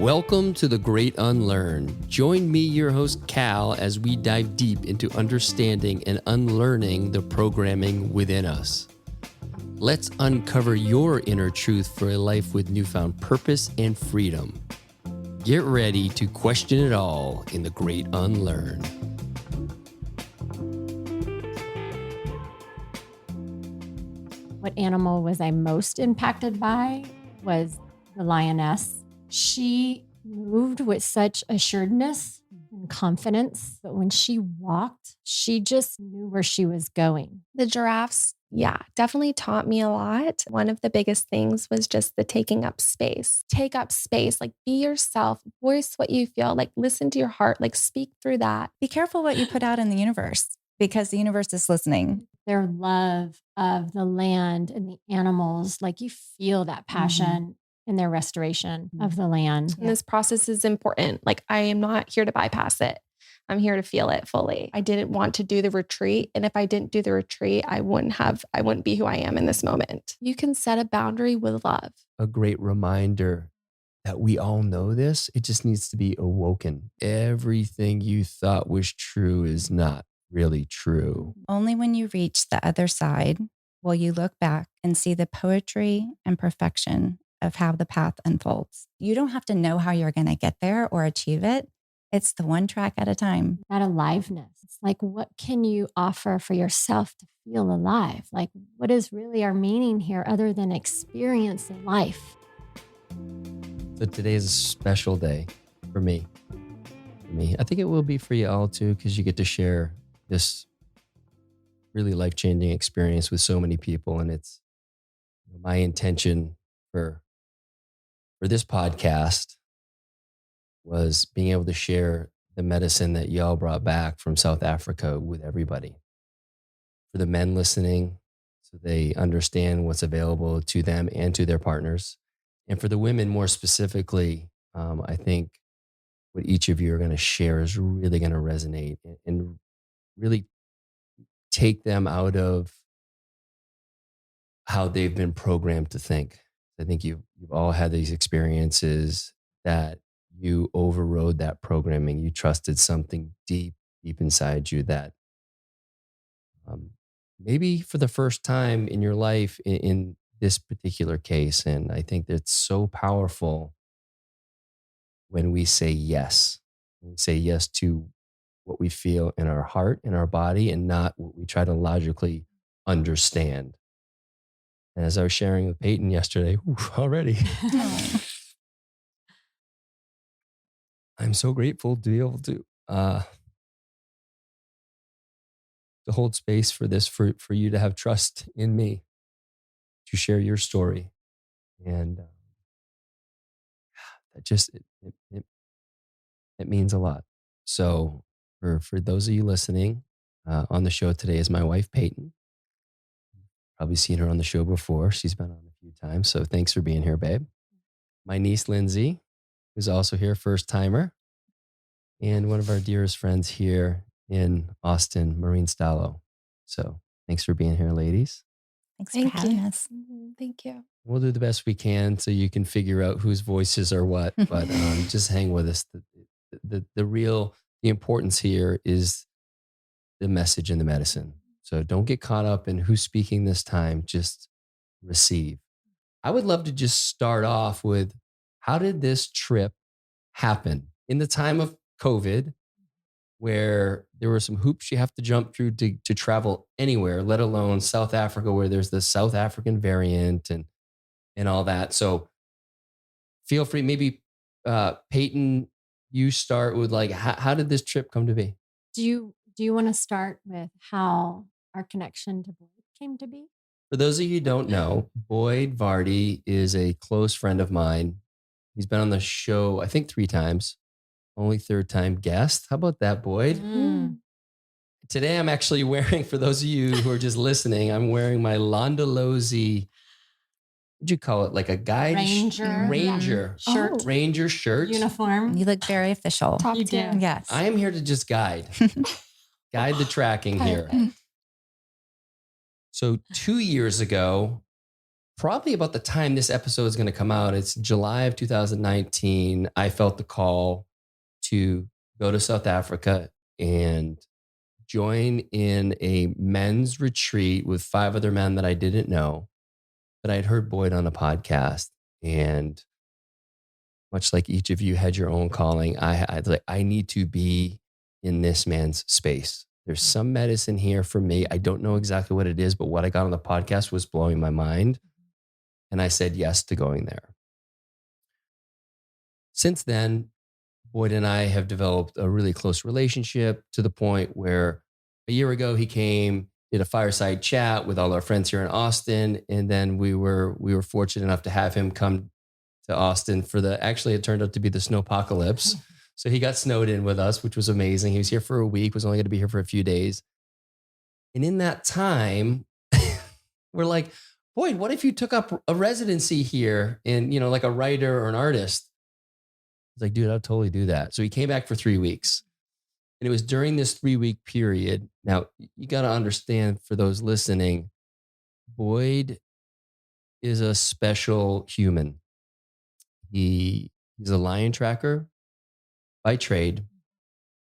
Welcome to The Great Unlearn. Join me, your host, Cal, as we dive deep into understanding and unlearning the programming within us. Let's uncover your inner truth for a life with newfound purpose and freedom. Get ready to question it all in The Great Unlearn. What animal was I most impacted by was the lioness. She moved with such assuredness and confidence, but when she walked, she just knew where she was going. The giraffes, definitely taught me a lot. One of the biggest things was just the taking up space. Take up space, like be yourself, voice what you feel, like listen to your heart, like speak through that. Be careful what you put out in the universe because the universe is listening. Their love of the land and the animals, like you feel that passion in their restoration of the land. And this process is important. Like I am not here to bypass it. I'm here to feel it fully. I didn't want to do the retreat. And if I didn't do the retreat, I wouldn't be who I am in this moment. You can set a boundary with love. A great reminder that we all know this. It just needs to be awoken. Everything you thought was true is not really true. Only when you reach the other side will you look back and see the poetry and perfection of how the path unfolds. You don't have to know how you're going to get there or achieve it. It's the one track at a time. That aliveness. It's like, what can you offer for yourself to feel alive? Like, what is really our meaning here other than experiencing life? So today is a special day for me. I think it will be for you all too, because you get to share this really life-changing experience with so many people. And it's my intention for this podcast was being able to share the medicine that y'all brought back from South Africa with everybody. For the men listening, so they understand what's available to them and to their partners. And for the women more specifically, I think what each of you are going to share is really going to resonate and really take them out of how they've been programmed to think. I think you've all had these experiences that you overrode that programming. You trusted something deep inside you that maybe for the first time in your life in this particular case. And I think that's so powerful when we say yes. When we say yes to what we feel in our heart, in our body, and not what we try to logically understand. And as I was sharing with Peyton yesterday, already, I'm so grateful to be able to hold space for this, for you to have trust in me, to share your story. And that just, it means a lot. So for those of you listening on the show today is my wife, Peyton. Probably seen her on the show before. She's been on a few times. So thanks for being here, babe. My niece, Lindsay, who's also here, first timer. And one of our dearest friends here in Austin, Maureen Stallo. So thanks for being here, ladies. Thanks for having us. Thank you. We'll do the best we can so you can figure out whose voices are what, but just hang with us. The importance here is the message and the medicine. So don't get caught up in who's speaking this time, just receive. I would love to just start off with, how did this trip happen in the time of COVID, where there were some hoops you have to jump through to travel anywhere, let alone South Africa, where there's the South African variant and all that. So feel free, maybe Peyton, you start with like, how did this trip come to be? Do you want to start with how our connection to Boyd came to be? For those of you who don't know, Boyd Vardy is a close friend of mine. He's been on the show, I think 3 times. Only 3rd time guest. How about that, Boyd? Today I'm actually wearing, for those of you who are just listening, I'm wearing my Londolozi, what'd you call it? Like a guide? Ranger shirt. Oh. Ranger shirt. Uniform. You look very official. You do. Yes. I am here to just guide the tracking here. So 2 years ago, probably about the time this episode is going to come out, it's July of 2019. I felt the call to go to South Africa and join in a men's retreat with 5 other men that I didn't know, but I'd heard Boyd on a podcast. And much like each of you had your own calling, I need to be in this man's space. There's some medicine here for me. I don't know exactly what it is, but what I got on the podcast was blowing my mind. And I said yes to going there. Since then, Boyd and I have developed a really close relationship to the point where a year ago he came, did a fireside chat with all our friends here in Austin. And then we were fortunate enough to have him come to Austin for actually it turned out to be the snowpocalypse. So he got snowed in with us, which was amazing. He was here for a week, was only going to be here for a few days. And in that time, we're like, Boyd, what if you took up a residency here in, like a writer or an artist? He's like, dude, I'll totally do that. So he came back for 3 weeks. And it was during this 3-week period. Now, you got to understand, for those listening, Boyd is a special human. He's a lion tracker by trade.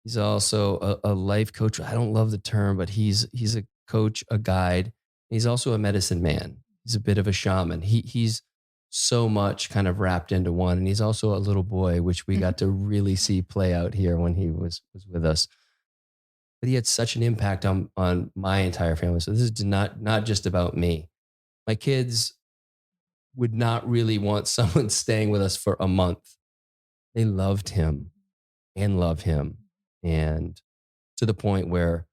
He's also a life coach. I don't love the term, but he's a coach, a guide. He's also a medicine man. He's a bit of a shaman. He's so much kind of wrapped into one. And he's also a little boy, which we got to really see play out here when he was with us. But he had such an impact on my entire family. So this is not just about me. My kids would not really want someone staying with us for a month. They loved him and love him. And to the point where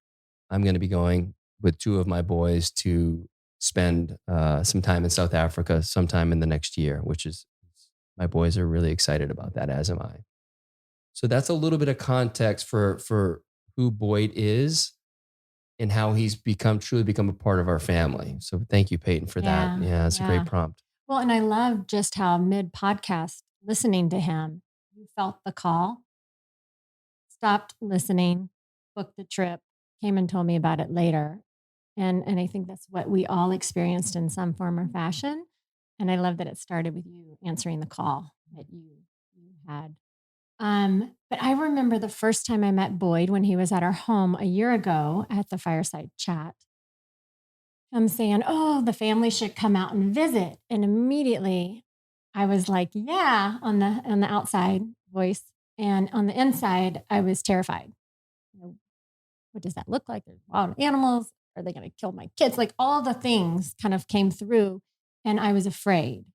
I'm going to be going with 2 of my boys to spend some time in South Africa sometime in the next year, which is, my boys are really excited about that, as am I. So that's a little bit of context for who Boyd is and how he's truly become a part of our family. So thank you, Peyton, for that. Yeah, it's a great prompt. Well, and I love just how mid-podcast, listening to him, you felt the call, stopped listening, booked the trip, came and told me about it later. And I think that's what we all experienced in some form or fashion. And I love that it started with you answering the call that you had. But I remember the first time I met Boyd when he was at our home a year ago at the fireside chat. I'm saying, oh, the family should come out and visit. And immediately I was like, yeah, on the outside voice. And on the inside, I was terrified. What does that look like? There's wild animals. Are they going to kill my kids? Like, all the things kind of came through and I was afraid.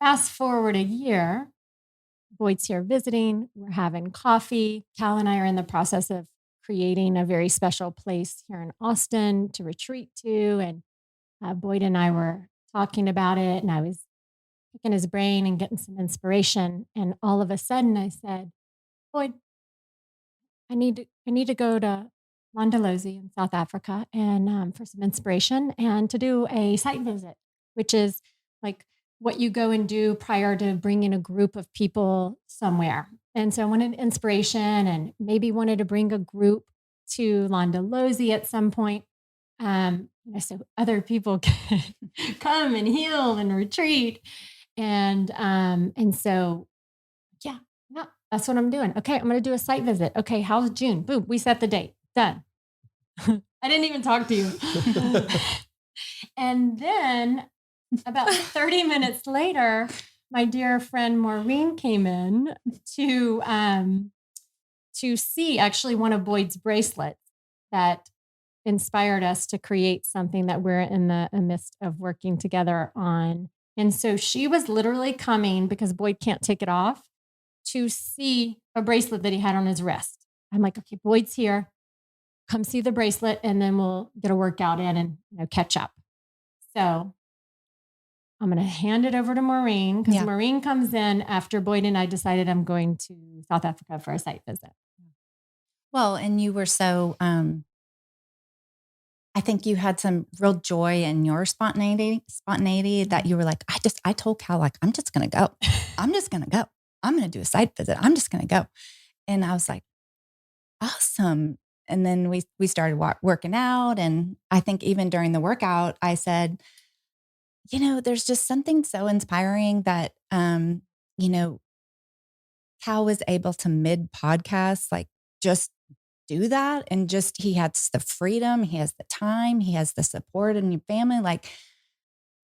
Fast forward a year, Boyd's here visiting. We're having coffee. Cal and I are in the process of creating a very special place here in Austin to retreat to. And Boyd and I were talking about it, and I was picking his brain and getting some inspiration. And all of a sudden I said, Boyd, I need to go to Londolozi in South Africa and for some inspiration and to do a site visit, which is like what you go and do prior to bringing a group of people somewhere. And so I wanted inspiration and maybe wanted to bring a group to Londolozi at some point. So other people can come and heal and retreat. And so, yeah, that's what I'm doing. Okay, I'm going to do a site visit. Okay, how's June? Boom, we set the date. Done. I didn't even talk to you. And then about 30 minutes later, my dear friend Maureen came in to see actually one of Boyd's bracelets that inspired us to create something that we're in the midst of working together on. And so she was literally coming, because Boyd can't take it off, to see a bracelet that he had on his wrist. I'm like, okay, Boyd's here. Come see the bracelet, and then we'll get a workout in and catch up. So I'm going to hand it over to Maureen, because Maureen comes in after Boyd and I decided I'm going to South Africa for a site visit. Well, and you were so, I think you had some real joy in your spontaneity that you were like, I told Cal, like, I'm just going to go. I'm just going to go. I'm going to do a site visit. I'm just going to go. And I was like, awesome. And then we started working out. And I think even during the workout, I said, there's just something so inspiring that, Cal was able to mid podcast, like just do that. And just, he has the freedom, he has the time, he has the support in your family. Like,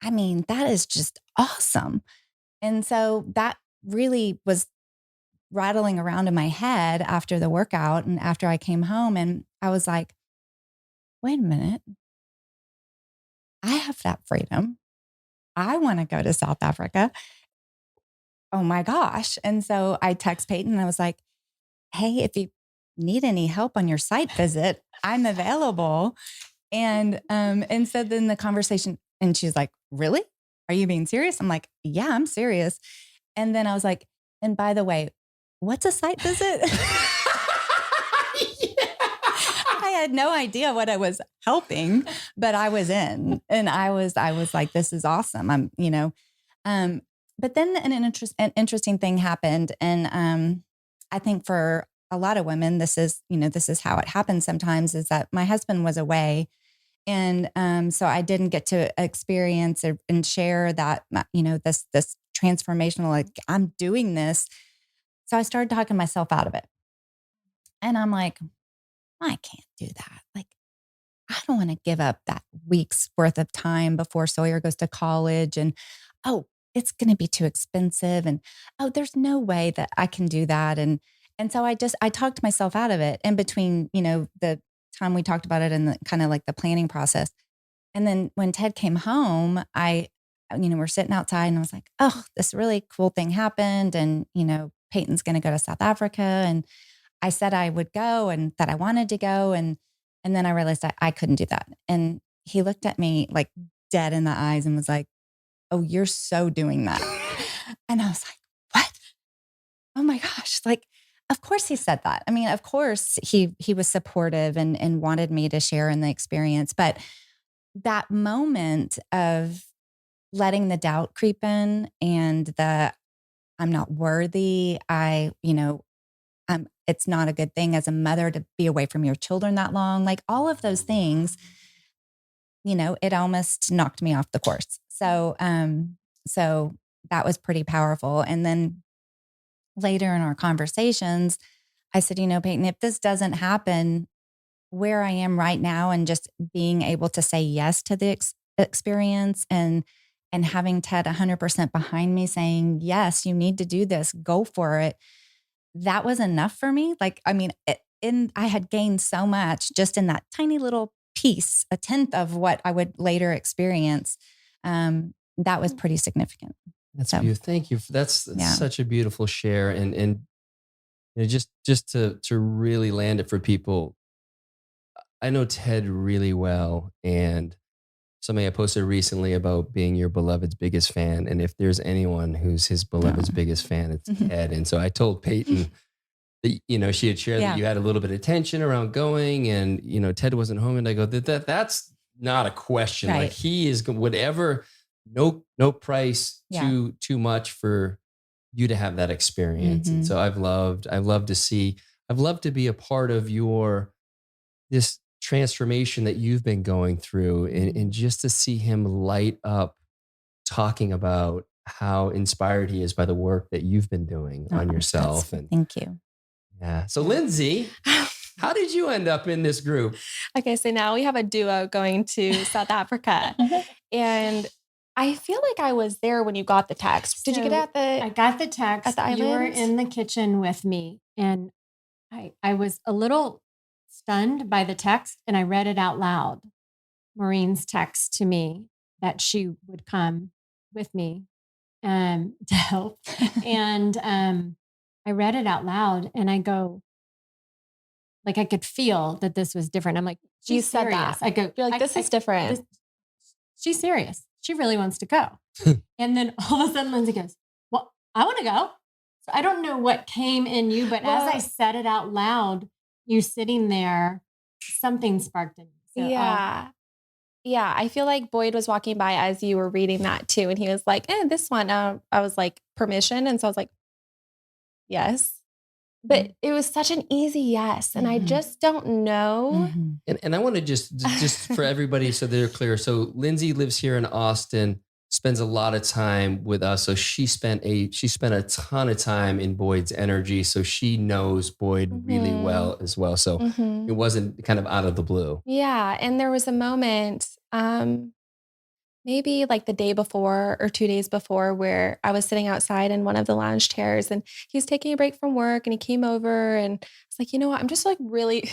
I mean, that is just awesome. And so that really was rattling around in my head after the workout and after I came home. And I was like, wait a minute. I have that freedom. I want to go to South Africa. Oh my gosh. And so I text Peyton and I was like, hey, if you need any help on your site visit, I'm available. And so then the conversation, and she's like, really? Are you being serious? I'm like, yeah, I'm serious. And then I was like, and by the way, what's a site visit? I had no idea what I was helping, but I was in, and I was like, this is awesome. But then an interesting thing happened. And I think for a lot of women, this is how it happens sometimes, is that my husband was away. And so I didn't get to experience and share that, this transformational, like, I'm doing this. So I started talking myself out of it. And I'm like, I can't do that. Like, I don't want to give up that week's worth of time before Sawyer goes to college. And, oh, it's going to be too expensive. And, oh, there's no way that I can do that. And so I talked myself out of it in between, the time we talked about it and the kind of like the planning process. And then when Ted came home, we're sitting outside and I was like, oh, this really cool thing happened. And, Peyton's going to go to South Africa. And I said I would go and that I wanted to go. And then I realized I couldn't do that. And he looked at me like dead in the eyes and was like, oh, you're so doing that. And I was like, what? Oh my gosh. Like, of course he said that. I mean, of course he was supportive and wanted me to share in the experience. But that moment of letting the doubt creep in and the I'm not worthy, it's not a good thing as a mother to be away from your children that long. Like all of those things, it almost knocked me off the course. So that was pretty powerful. And then later in our conversations, I said, Peyton, if this doesn't happen where I am right now and just being able to say yes to the experience and having Ted 100% behind me saying, yes, you need to do this, go for it. That was enough for me. Like, I mean, I had gained so much just in that tiny little piece, a tenth of what I would later experience. That was pretty significant. That's beautiful. Thank you. That's such a beautiful share. And just to really land it for people, I know Ted really well, and something I posted recently about being your beloved's biggest fan. And if there's anyone who's his beloved's biggest fan, it's Ted. And so I told Peyton that, she had shared that you had a little bit of tension around going and, Ted wasn't home. And I go, that's not a question. Right. Like he is whatever, no price too much for you to have that experience. And so I've loved to be a part of this transformation that you've been going through and just to see him light up talking about how inspired he is by the work that you've been doing on yourself. And thank you. Yeah. So Lindsay, how did you end up in this group? Okay. So now we have a duo going to South Africa and I feel like I was there when you got the text. Did you get I got the text at the island? You were in the kitchen with me and I was a little stunned by the text and I read it out loud. Maureen's text to me that she would come with me to help. And I read it out loud and I go, like I could feel that this was different. I'm like, she's serious. Said that. I go, you're like, this is different. She's serious. She really wants to go. And then all of a sudden Lindsay goes, well, I want to go. So I don't know what came in you, but as I said it out loud, you sitting there, something sparked in you. So, yeah. I feel like Boyd was walking by as you were reading that too. And he was like, this one, I was like, permission. And so I was like, yes. But it was such an easy yes. And I just don't know. And I want to just for everybody so they're clear. So Lindsay lives here in Austin. spends a lot of time with us. So she spent a ton of time in Boyd's energy. So she knows Boyd really well as well. So it wasn't kind of out of the blue. Yeah. And there was a moment, maybe like the day before or 2 days before, where I was sitting outside in one of the lounge chairs and he was taking a break from work and he came over and it's like, you know what? I'm just like really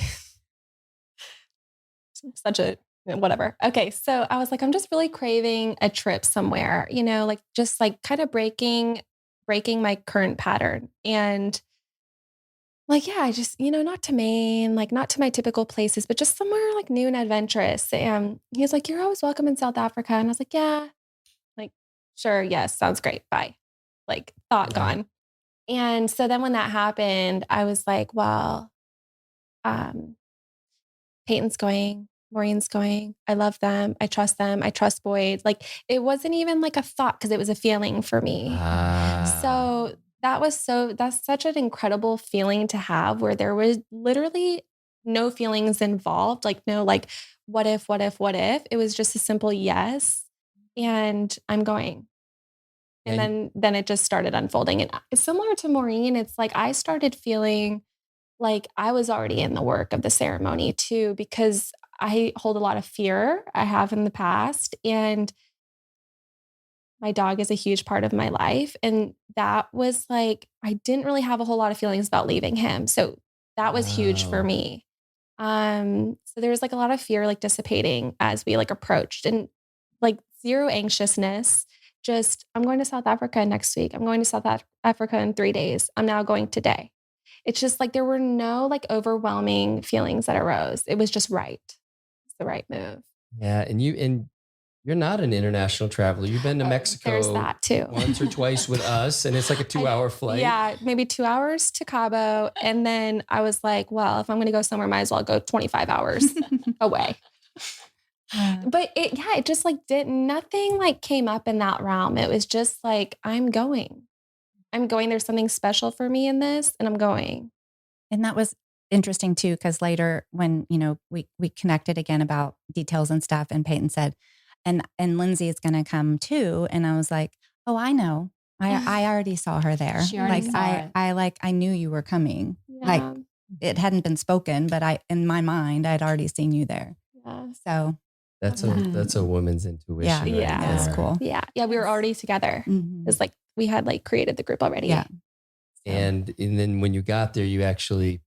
such a whatever. Okay. So I was like, I'm just really craving a trip somewhere, you know, like just like kind of breaking my current pattern. And like, yeah, I just, you know, not to Maine, like not to my typical places, but just somewhere like new and adventurous. And he was like, you're always welcome in South Africa. And I was like, yeah, like, sure. Yes. Sounds great. Bye. Like thought gone. And so then when that happened, I was like, well, Peyton's going, Maureen's going. I love them. I trust them. I trust Boyd. Like it wasn't even like a thought because it was a feeling for me. So that's such an incredible feeling to have where there was literally no feelings involved. Like no, like what if? It was just a simple yes. And I'm going. And then it just started unfolding. And similar to Maureen, it's like I started feeling like I was already in the work of the ceremony too, because I hold a lot of fear. I have in the past. And my dog is a huge part of my life. And that was like, I didn't really have a whole lot of feelings about leaving him. So that was huge for me. So there was like a lot of fear, like dissipating as we like approached and like zero anxiousness. Just, I'm going to South Africa next week. I'm going to South Africa in 3 days. I'm now going today. It's just like, there were no like overwhelming feelings that arose. It was just right. It's the right move. Yeah. And you're not an international traveler. You've been to Mexico There's that too. once or twice with us. And it's like a 2-hour flight. Yeah. Maybe 2 hours to Cabo. And then I was like, well, if I'm going to go somewhere, might as well go 25 hours away. But it just like nothing like came up in that realm. It was just like, I'm going. There's something special for me in this and I'm going. And that was interesting too, because later when, you know, we connected again about details and stuff and Peyton said, and Lindsay is going to come too. And I was like, oh, I know. I already saw her there. She already saw it. I knew you were coming. Yeah. Like it hadn't been spoken, but in my mind, I'd already seen you there. Yeah. So that's a woman's intuition. Yeah. That's cool. Yeah. Yeah. We were already together. It's like we had like created the group already. Yeah. So. And then when you got there, you actually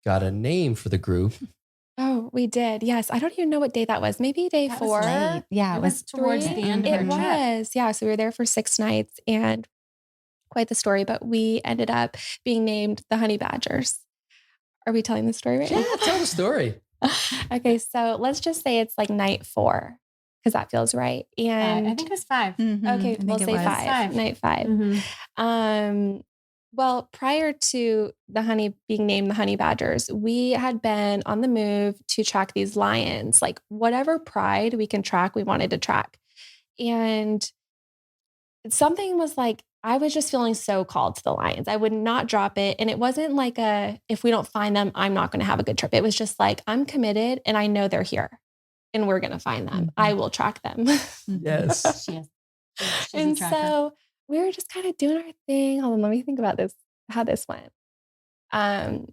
got a name for the group. Oh, we did. Yes. I don't even know what day that was. Maybe day 4. Yeah. It was towards the end of our trip. It was. Yeah. So we were there for 6 nights and quite the story, but we ended up being named the Honey Badgers. Are we telling the story right now? Yeah, tell the story. Okay. So let's just say it's like night 4 because that feels right. And I think it was 5. Okay. We'll say 5. Night 5. Mm-hmm. Well, prior to being named the Honey Badgers, we had been on the move to track these lions, like whatever pride we can track, we wanted to track. And something was like, I was just feeling so called to the lions. I would not drop it. And it wasn't like if we don't find them, I'm not going to have a good trip. It was just like, I'm committed and I know they're here and we're going to find them. I will track them. Yes. She is. And so we were just kind of doing our thing. Hold on, let me think about this, how this went.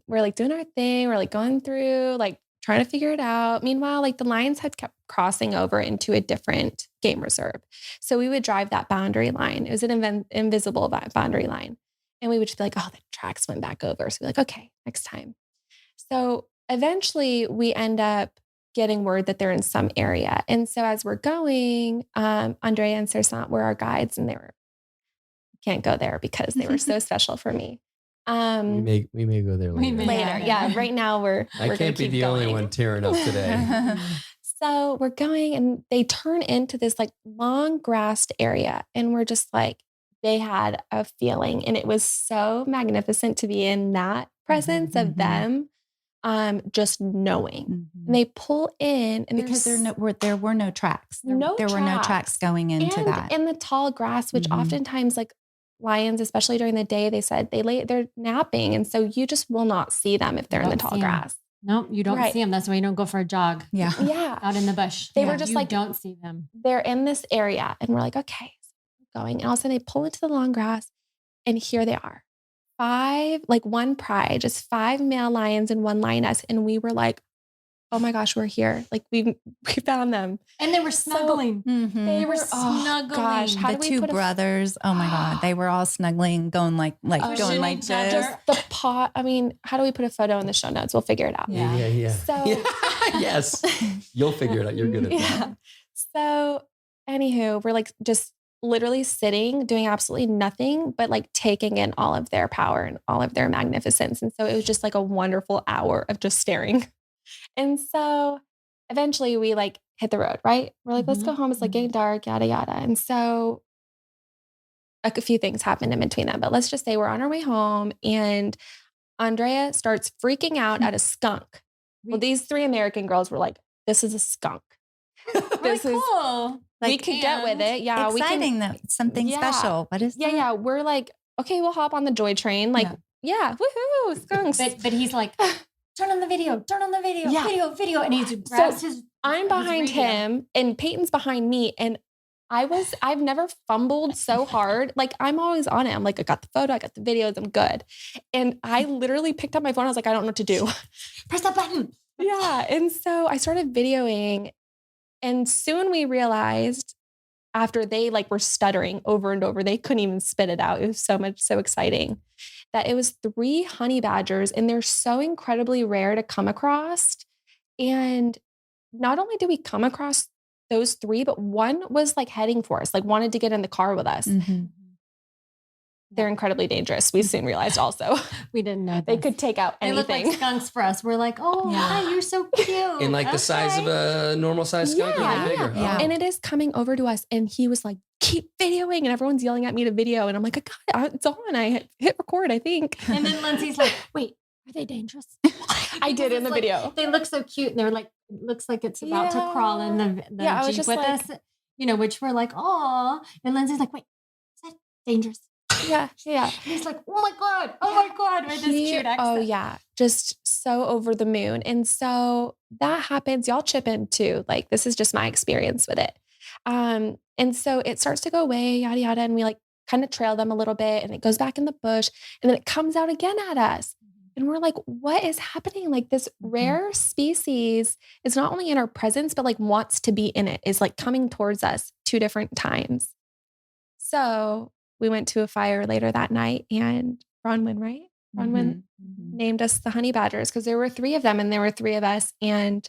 We're like doing our thing. We're like going through, like trying to figure it out. Meanwhile, like the lions had kept crossing over into a different game reserve. So we would drive that boundary line. It was an invisible boundary line. And we would just be like, oh, the tracks went back over. So we're like, okay, next time. So eventually we end up getting word that they're in some area. And so as we're going, Andrea and Sersan were our guides and can't go there because they were so special for me. We may go there later. Yeah. Right now we're can't be the only one tearing up today. So we're going and they turn into this like long grassed area. And we're just like, they had a feeling and it was so magnificent to be in that presence of them. Just knowing. And they pull in and because there were no tracks. There were no tracks going into that. In the tall grass, which oftentimes like lions, especially during the day, they said they're napping. And so you just will not see them if they're in the tall grass. Nope, you don't see them. That's why you don't go for a jog. Yeah. Out in the bush. They were just you like, don't see them. They're in this area. And we're like, okay, going. And all of a sudden they pull into the long grass and here they are. 5, like one pride, just 5 male lions and 1 lioness. And we were like, oh my gosh, we're here. Like we found them. And they were snuggling. They were snuggling. Gosh, how The do we two put brothers. Oh my God. They were all snuggling, going like Pushing like each other. this. the pot. I mean, how do we put a photo in the show notes? We'll figure it out. Yeah. So Yes. You'll figure it out. You're good at that. yeah. So anywho, we're like just literally sitting, doing absolutely nothing, but like taking in all of their power and all of their magnificence. And so it was just like a wonderful hour of just staring. And so eventually we like hit the road, right? We're like, let's go home. It's like getting dark, yada, yada. And so a few things happened in between them, but let's just say we're on our way home and Andrea starts freaking out at a skunk. Well, these 3 American girls were like, this is a skunk. This is cool. We could get with it. Yeah. Exciting though. Something special. What is that? Yeah. We're like, okay, we'll hop on the joy train. Like, yeah, woohoo, skunks. But he's like, turn on the video, Yeah. video. And he grabs his. I'm behind him and Peyton's behind me. And I've never fumbled so hard. Like I'm always on it. I'm like, I got the photo, I got the videos, I'm good. And I literally picked up my phone. I was like, I don't know what to do. Press that button. Yeah. And so I started videoing and soon we realized after they like were stuttering over and over, they couldn't even spit it out. It was so exciting that it was 3 honey badgers and they're so incredibly rare to come across. And not only did we come across those 3, but one was like heading for us, like wanted to get in the car with us. Mm-hmm. They're incredibly dangerous. We soon realized also We didn't know they could take out They look anything. like skunks for us. We're like, oh, hi, you're so cute. In like the size of a normal size skunk or like bigger. Yeah. And it is coming over to us. And he was like, keep videoing. And everyone's yelling at me to video. And I'm like, I got it. It's on. I hit record, I think. And then Lindsay's like, wait, are they dangerous? I did in the video. They look so cute. And they're like, it looks like it's about to crawl in the I was Jeep just with like, us, which we're like, oh. And Lindsay's like, wait, is that dangerous? Yeah. And he's like, oh my God, with this cute accent. Oh yeah. Just so over the moon. And so that happens. Y'all chip in too. Like this is just my experience with it. And so it starts to go away, yada, yada. And we like kind of trail them a little bit and it goes back in the bush and then it comes out again at us. And we're like, what is happening? Like this rare species is not only in our presence, but like wants to be in it, is like coming towards us 2 different times. So we went to a fire later that night and Bronwyn, right? Bronwyn named us the honey badgers because there were 3 of them and there were 3 of us. And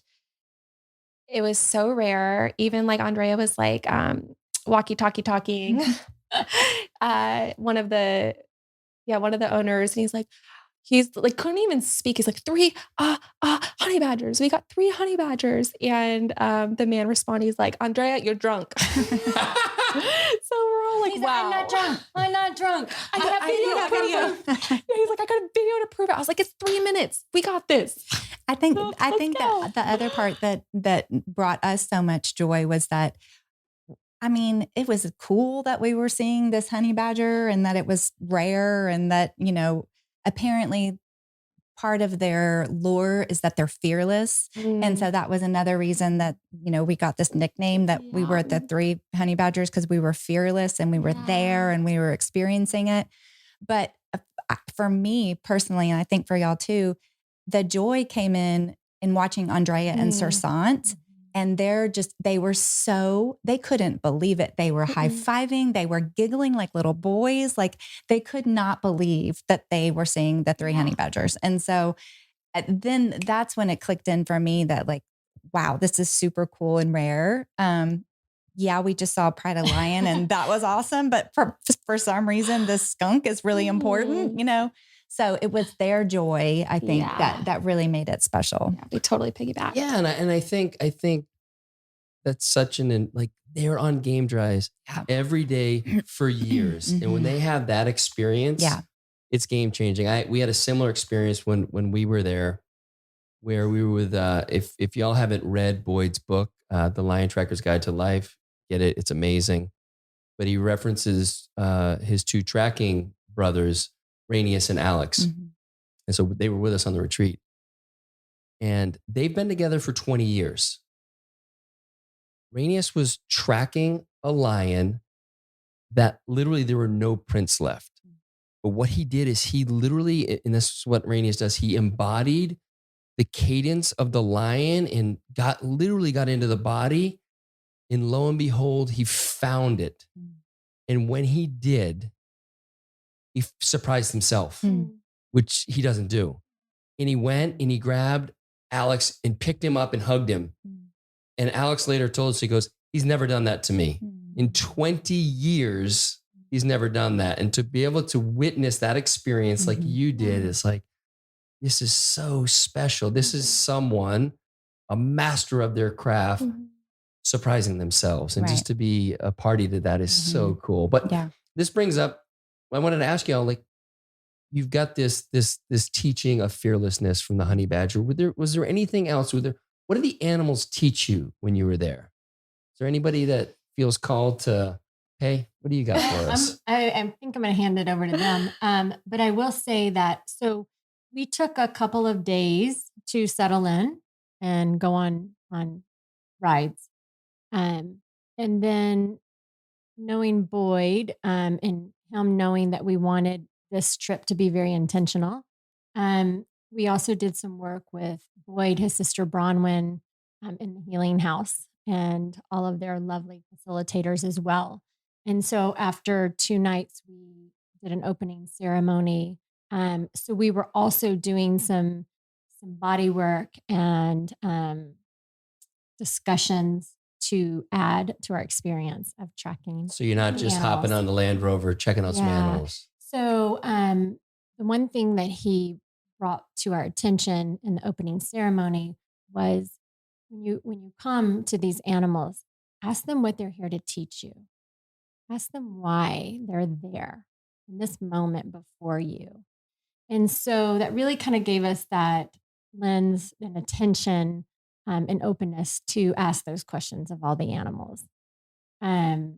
it was so rare. Even like Andrea was like walkie-talkie talking. One of the owners, and he's like, couldn't even speak. He's like, 3 honey badgers. We got 3 honey badgers. And the man responded, he's like, Andrea, you're drunk. So we're all like, wow. I'm not drunk. I got video. Yeah, he's like, I got a video to prove it. I was like, it's 3 minutes. We got this. I think go. that the other part that brought us so much joy was that, I mean, it was cool that we were seeing this honey badger and that it was rare and that, apparently part of their lure is that they're fearless. And so that was another reason that, we got this nickname that we were the 3 honey badgers because we were fearless and we were there and we were experiencing it. But for me personally, and I think for y'all too, the joy came in watching Andrea and Sursant. And they couldn't believe it. They were high-fiving. They were giggling like little boys. Like they could not believe that they were seeing the 3 honey badgers. And so then that's when it clicked in for me that like, wow, this is super cool and rare. We just saw Pride of Lion and that was awesome. But for some reason, this skunk is really important, So it was their joy, I think, that really made it special. Yeah, we totally piggybacked. Yeah, and I think that's such they're on game drives every day for years, and when they have that experience, it's game changing. We had a similar experience when we were there, where we were with if y'all haven't read Boyd's book, The Lion Tracker's Guide to Life, get it? It's amazing. But he references his 2 tracking brothers, Rainius and Alex. And so they were with us on the retreat. And they've been together for 20 years. Rainius was tracking a lion that literally there were no prints left. But what he did is he literally, and this is what Rainius does, he embodied the cadence of the lion and literally got into the body. And lo and behold, he found it. And when he did, he surprised himself, which he doesn't do. And he went and he grabbed Alex and picked him up and hugged him. And Alex later told us, he goes, he's never done that to me. In 20 years, he's never done that. And to be able to witness that experience like you did, it's like, this is so special. This is someone, a master of their craft, surprising themselves. And just to be a party to that is so cool. But this brings up, I wanted to ask y'all, like, you've got this teaching of fearlessness from the honey badger. Was there anything else? What did the animals teach you when you were there? Is there anybody that feels called to, hey, what do you got for us? I think I'm going to hand it over to them. But I will say that, so we took a couple of days to settle in and go on rides. And then knowing Boyd and him knowing that we wanted this trip to be very intentional. We also did some work with Boyd, his sister Bronwyn, in the healing house, and all of their lovely facilitators as well. And so after 2 nights, we did an opening ceremony. So we were also doing some body work and discussions to add to our experience of tracking. So you're not just hopping on the Land Rover, checking out some animals. So the one thing that he brought to our attention in the opening ceremony was when you come to these animals, ask them what they're here to teach you. Ask them why they're there in this moment before you. And so that really kind of gave us that lens and attention and openness to ask those questions of all the animals. And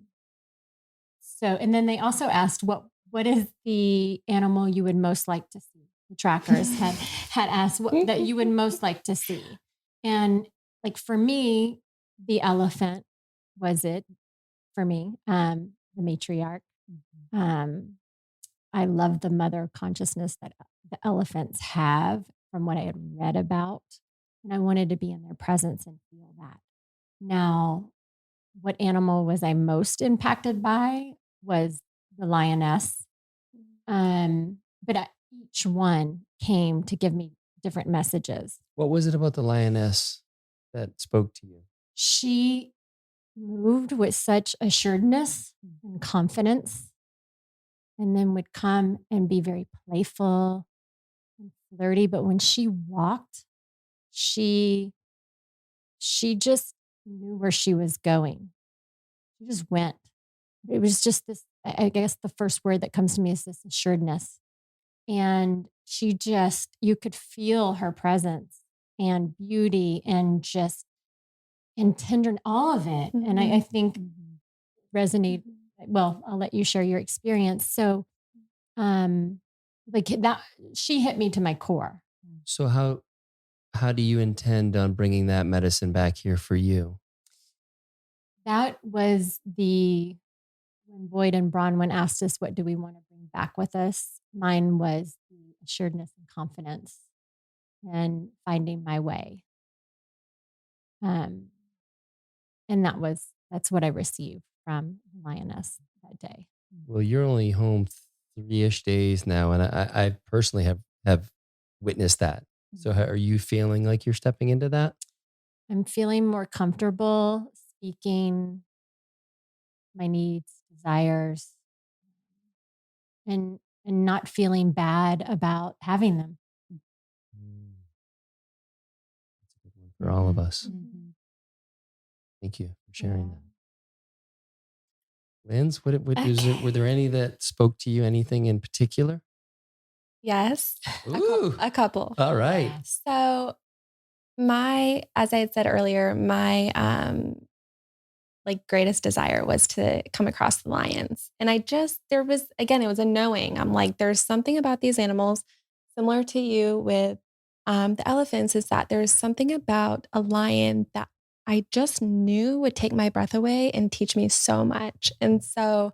then they also asked, what is the animal you would most like to see? The trackers had asked what that you would most like to see. And like for me, the elephant was it for me, the matriarch. I love the mother consciousness that the elephants have from what I had read about. And I wanted to be in their presence and feel that. Now, what animal was I most impacted by was the lioness. But each one came to give me different messages. What was it about the lioness that spoke to you? She moved with such assuredness and confidence, and then would come and be very playful and flirty. But when she walked, she just knew where she was going. She just went. It was just this, I guess the first word that comes to me is this assuredness. And you could feel her presence and beauty and tender, all of it. And I think resonate. Well, I'll let you share your experience. So, like that, she hit me to my core. So how do you intend on bringing that medicine back here for you? That was when Boyd and Bronwyn asked us, what do we want to bring back with us? Mine was the assuredness and confidence and finding my way. And that's what I received from the lioness that day. Well, you're only home 3-ish days now. And I personally have witnessed that. So are you feeling like you're stepping into that? I'm feeling more comfortable speaking my needs, desires, and not feeling bad about having them. That's a good one for all of us. Thank you for sharing that. Linz, were there any that spoke to you, anything in particular? Yes. Ooh. A couple. All right. So as I had said earlier, my greatest desire was to come across the lions. And it was a knowing. I'm like, there's something about these animals similar to you with the elephants, is that there's something about a lion that I just knew would take my breath away and teach me so much. And so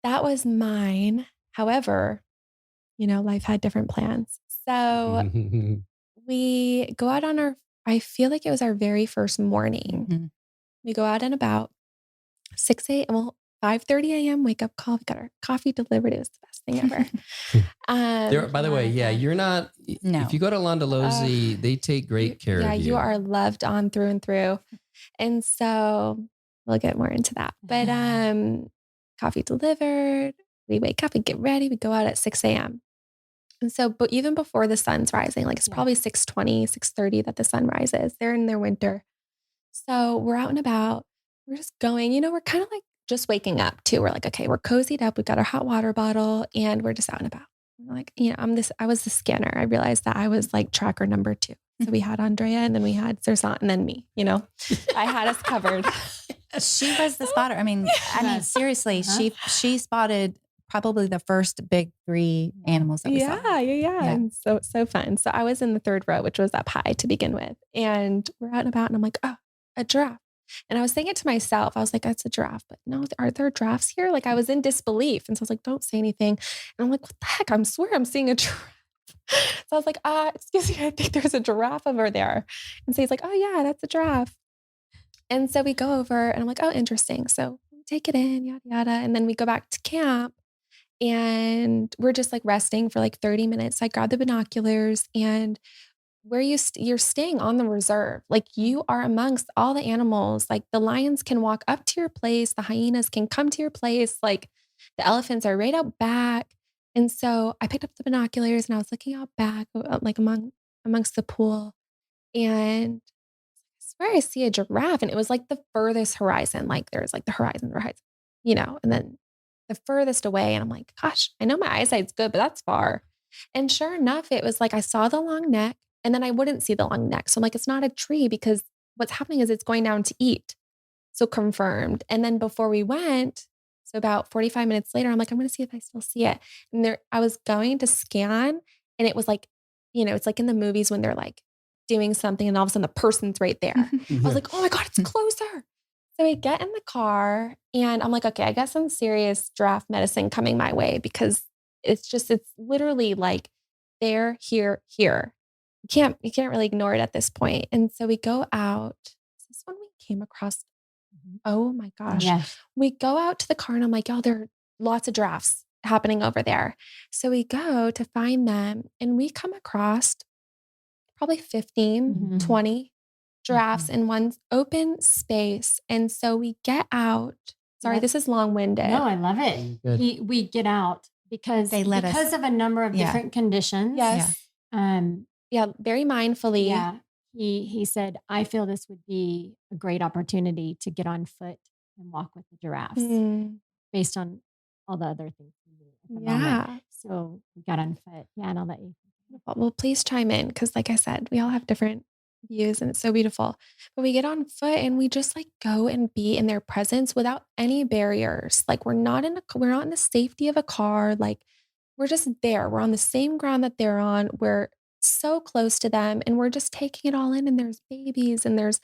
that was mine. However, life had different plans. So we go out on I feel like it was our very first morning. Mm-hmm. We go out and about 6 a.m. Well, 5:30 a.m. wake up call. We got our coffee delivered. It was the best thing ever. By the way, yeah, you're not. No. If you go to Landalosi, they take great care of you. Yeah, you are loved on through and through. And so we'll get more into that. But coffee delivered. We wake up and get ready. We go out at 6 a.m. And so, but even before the sun's rising, like it's probably 6:20, 6:30 that the sun rises. They're in their winter. So we're out and about. We're just going, we're kind of like just waking up too. We're like, okay, we're cozied up. We've got our hot water bottle and we're just out and about. We're like, I was the scanner. I realized that I was like tracker number 2. So we had Andrea and then we had Sersant and then me, I had us covered. She was the spotter. I mean, seriously, she spotted probably the first big 3 animals that we saw. Yeah. And so fun. So I was in the 3rd row, which was up high to begin with. And we're out and about and I'm like, oh, a giraffe. And I was saying it to myself. I was like, that's a giraffe. But no, are there giraffes here? Like I was in disbelief. And so I was like, don't say anything. And I'm like, what the heck? I swear I'm seeing a giraffe. So I was like, excuse me, I think there's a giraffe over there. And so he's like, oh yeah, that's a giraffe. And so we go over and I'm like, oh, interesting. So we take it in, yada, yada. And then we go back to camp and we're just like resting for like 30 minutes. I grab the binoculars and where you're staying on the reserve, like you are amongst all the animals, like the lions can walk up to your place. The hyenas can come to your place. Like the elephants are right out back. And so I picked up the binoculars and I was looking out back, like amongst the pool. And I swear I see a giraffe. And it was like the furthest horizon. Like there's like the horizon, and then the furthest away. And I'm like, gosh, I know my eyesight's good, but that's far. And sure enough, it was like, I saw the long neck and then I wouldn't see the long neck. So I'm like, it's not a tree because what's happening is it's going down to eat. So confirmed. And then before we went, so about 45 minutes later, I'm like, I'm going to see if I still see it. And I was going to scan and it was like, it's like in the movies when they're like doing something and all of a sudden the person's right there. I was like, oh my God, it's closer. So we get in the car and I'm like, okay, I got some serious giraffe medicine coming my way because it's literally like there, here. You can't really ignore it at this point. And so we go out. This is when we came across, oh my gosh. Yes. We go out to the car and I'm like, there are lots of giraffes happening over there. So we go to find them and we come across probably 15, 20 giraffes in one open space. And so we get out. Sorry, this is long-winded. No, I love it. We get out because of a number of different conditions. Yes. Very mindfully. Yeah. He said, I feel this would be a great opportunity to get on foot and walk with the giraffes based on all the other things we do at the moment. So we got on foot. Yeah. And I'll let you. Well, please chime in because like I said, we all have different views and it's so beautiful. But we get on foot and we just like go and be in their presence without any barriers. Like we're not in the safety of a car. Like we're just there. We're on the same ground that they're on. We're so close to them and we're just taking it all in. And there's babies and there's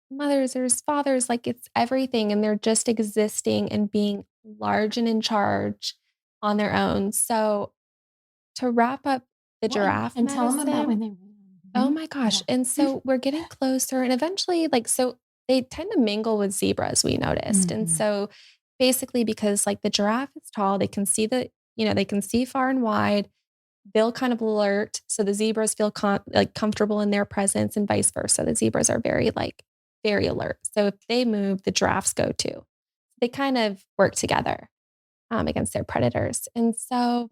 mothers, there's fathers, like it's everything. And they're just existing and being large and in charge on their own. So to wrap up the giraffe and tell them about when they were. Oh my gosh. Yeah. And so we're getting closer and eventually so they tend to mingle with zebras, we noticed. And so basically because like the giraffe is tall, they can see they can see far and wide. They'll kind of alert. So the zebras feel comfortable in their presence and vice versa. The zebras are very alert. So if they move, the giraffes go too. They kind of work together against their predators. And so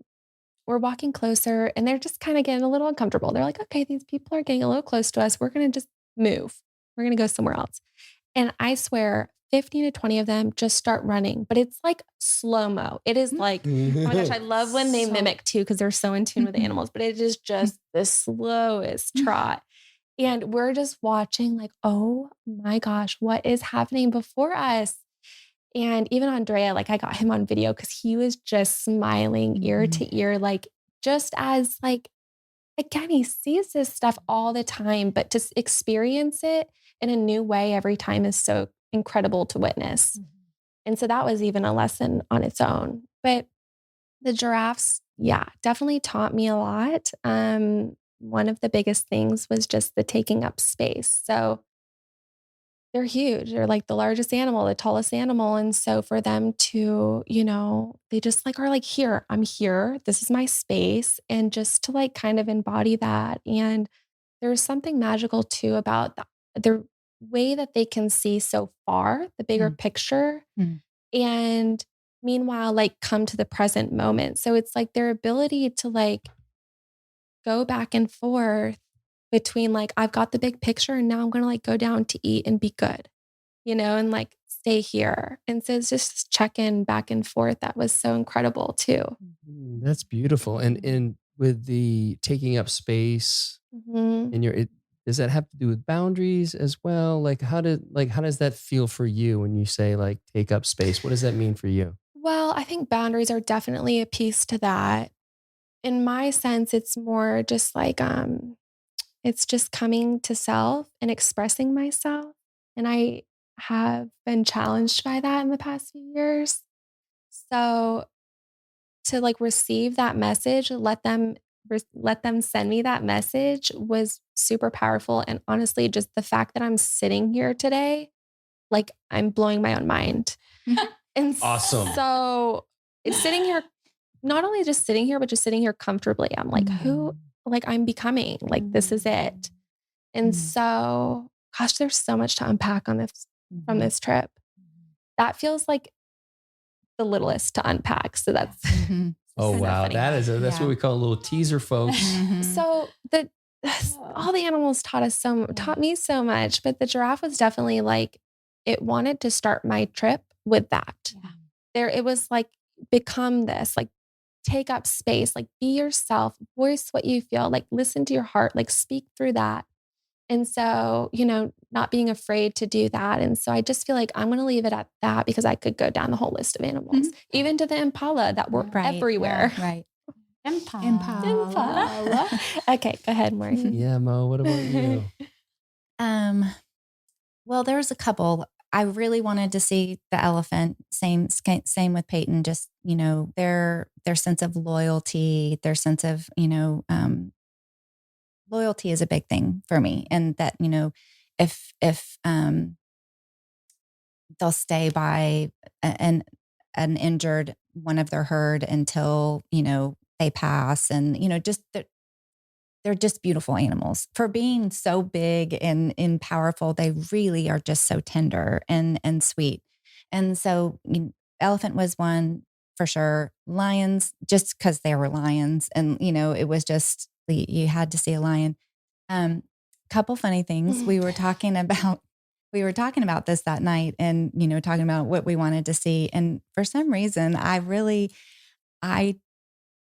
we're walking closer and they're just kind of getting a little uncomfortable. They're like, okay, these people are getting a little close to us. We're going to just move. We're going to go somewhere else. And I swear 15 to 20 of them just start running, but it's like slow-mo. It is like, oh my gosh, I love when they mimic too, because they're so in tune with the animals, but it is just the slowest trot. And we're just watching like, oh my gosh, what is happening before us? And even Andrea, like I got him on video because he was just smiling ear to ear, like just as like, again, he sees this stuff all the time, but to experience it in a new way every time is so incredible to witness. And so that was even a lesson on its own. But the giraffes, yeah, definitely taught me a lot. One of the biggest things was just the taking up space. So they're huge. They're like the largest animal, the tallest animal. And so for them to, they just like are like, here, I'm here. This is my space. And just to like kind of embody that. And there's something magical too about the way that they can see so far, the bigger picture. And meanwhile, like come to the present moment. So it's like their ability to like go back and forth between like, I've got the big picture and now I'm going to like go down to eat and be good, and like stay here. And so it's just this check in back and forth. That was so incredible too. That's beautiful. And with the taking up space in does that have to do with boundaries as well? Like how does that feel for you when you say like take up space? What does that mean for you? Well, I think boundaries are definitely a piece to that. In my sense, it's more just like, it's just coming to self and expressing myself. And I have been challenged by that in the past few years. So to like receive that message, let them send me that message was super powerful. And honestly, just the fact that I'm sitting here today, like I'm blowing my own mind. And Awesome. so it's sitting here, not only just sitting here, but just sitting here comfortably. I'm like, I'm becoming, like, this is it. And so, gosh, there's so much to unpack on this from this trip. That feels like the littlest to unpack. So that's, oh, wow. funny. That's what we call a little teaser, folks. So all the animals taught me so much, but the giraffe was definitely like, it wanted to start my trip with that. Yeah. It was like, become this, like take up space, like be yourself, voice what you feel, like listen to your heart, like speak through that. And so, not being afraid to do that. And so I just feel like I'm going to leave it at that because I could go down the whole list of animals, even to the impala that were everywhere. Yeah, right. Impala. Okay, go ahead, Maureen. Yeah, Mo, what about you? Well, there's a couple. I really wanted to see the elephant. Same with Peyton. Just their sense of loyalty, their sense of loyalty is a big thing for me, and that if they'll stay by an injured one of their herd until they pass, and just they're just beautiful animals for being so big and powerful. They really are just so tender and sweet. And so elephant was one for sure. Lions, just because they were lions, and it was just you had to see a lion. Couple funny things. We were talking about this that night, and talking about what we wanted to see. And for some reason, I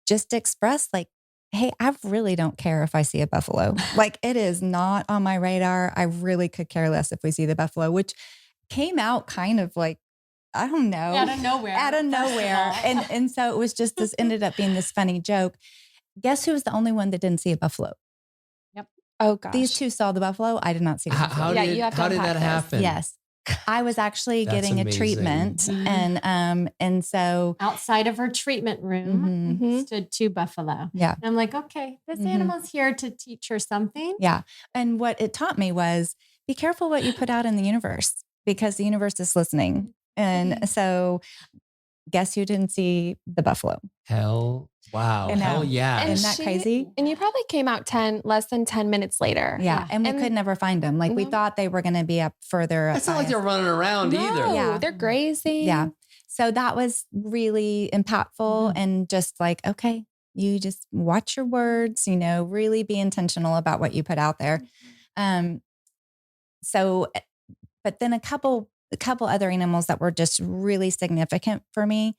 just expressed like, hey, I really don't care if I see a buffalo. Like, it is not on my radar. I really could care less if we see the buffalo, which came out kind of like, I don't know. Out of nowhere. And so it was just this ended up being this funny joke. Guess who was the only one that didn't see a buffalo? Yep. Oh gosh. These two saw the buffalo. I did not see the buffalo. How did that happen? Yes. I was actually That's getting amazing. a treatment, and so outside of her treatment room stood two buffalo. Yeah. And I'm like, okay, this animal's here to teach her something. Yeah. And what it taught me was be careful what you put out in the universe, because the universe is listening. And so guess who didn't see the buffalo? Hell, wow. Hell yeah. And Isn't that crazy? And you probably came out less than 10 minutes later. Yeah. And we could never find them. Like we thought they were going to be up further. It's not like they're running around either. Yeah. They're grazing. Yeah. So that was really impactful and just like, okay, you just watch your words, really be intentional about what you put out there. But then a couple other animals that were just really significant for me.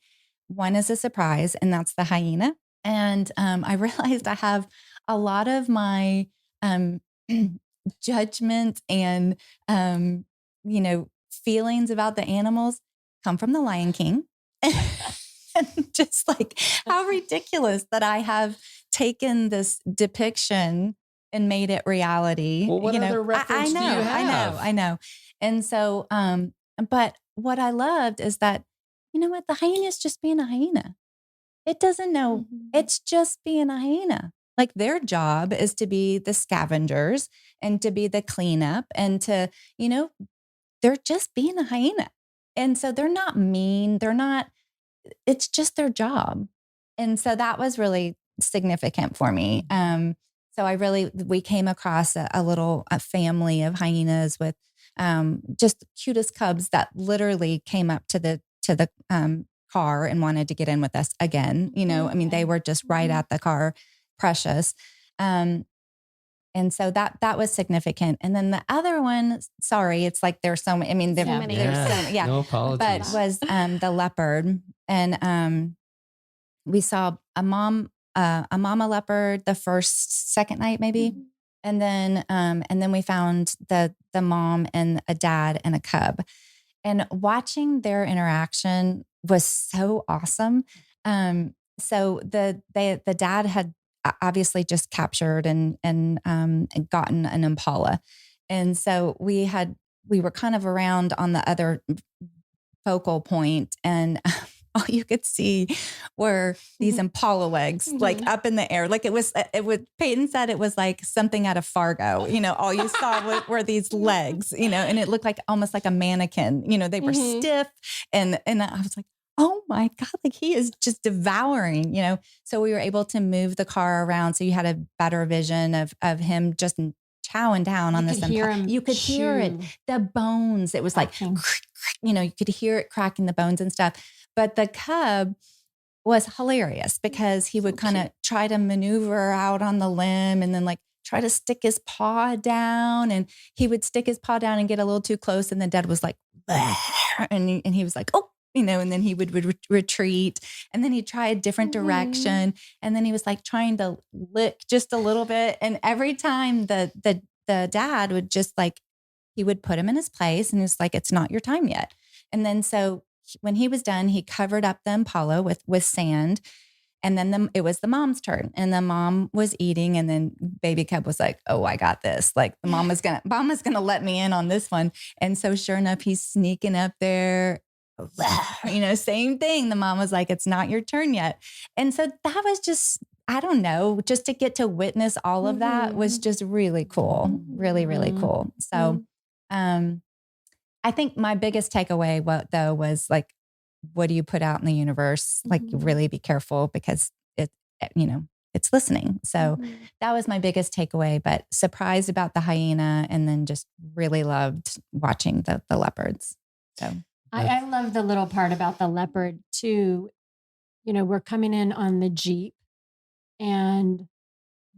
One is a surprise, and that's the hyena. And I realized I have a lot of my judgment and feelings about the animals come from the Lion King. And just like how ridiculous that I have taken this depiction and made it reality. Well, what other reference do you have? I know. And so, but what I loved is that, the hyena is just being a hyena. It doesn't know. It's just being a hyena. Like their job is to be the scavengers and to be the cleanup and to, they're just being a hyena. And so they're not mean. It's just their job. And so that was really significant for me. So we came across a family of hyenas with just cutest cubs that literally came up to the car and wanted to get in with us again. They were just right at the car, precious. And so that was significant. And then the other one, sorry, it's like there's so many. There's so many. Yeah. No apologies. But was the leopard, and we saw a mama leopard the second night maybe, and then we found the mom and a dad and a cub, and watching their interaction was so awesome. So the dad had obviously just captured and gotten an impala. And so we were kind of around on the other focal point, and all you could see were these impala legs, like up in the air. Like Peyton said it was like something out of Fargo, all you saw were these legs, and it looked like almost like a mannequin, they were stiff. And I was like, oh my God, like he is just devouring, So we were able to move the car around. So you had a better vision of him just chowing down on this. You could hear it, the bones. It was like, you could hear it cracking the bones and stuff. But the cub was hilarious because he would kind of try to maneuver out on the limb and then like try to stick his paw down, and he would stick his paw down and get a little too close. And the dad was like, and he was like, oh, and then he would retreat, and then he'd try a different direction. And then he was like trying to lick just a little bit. And every time the dad would just like, he would put him in his place, and it's like, it's not your time yet. And then, so when he was done, he covered up the impala with sand. And then it was the mom's turn, and the mom was eating. And then baby cub was like, oh, I got this. Like the mama's going to let me in on this one. And so sure enough, he's sneaking up there, same thing. The mom was like, it's not your turn yet. And so that was just, I don't know, just to get to witness all of that was just really cool. Really, really cool. So, I think my biggest takeaway was like, what do you put out in the universe? Like really be careful because it's listening. So that was my biggest takeaway, but surprised about the hyena, and then just really loved watching the leopards. So I love the little part about the leopard too. We're coming in on the Jeep, and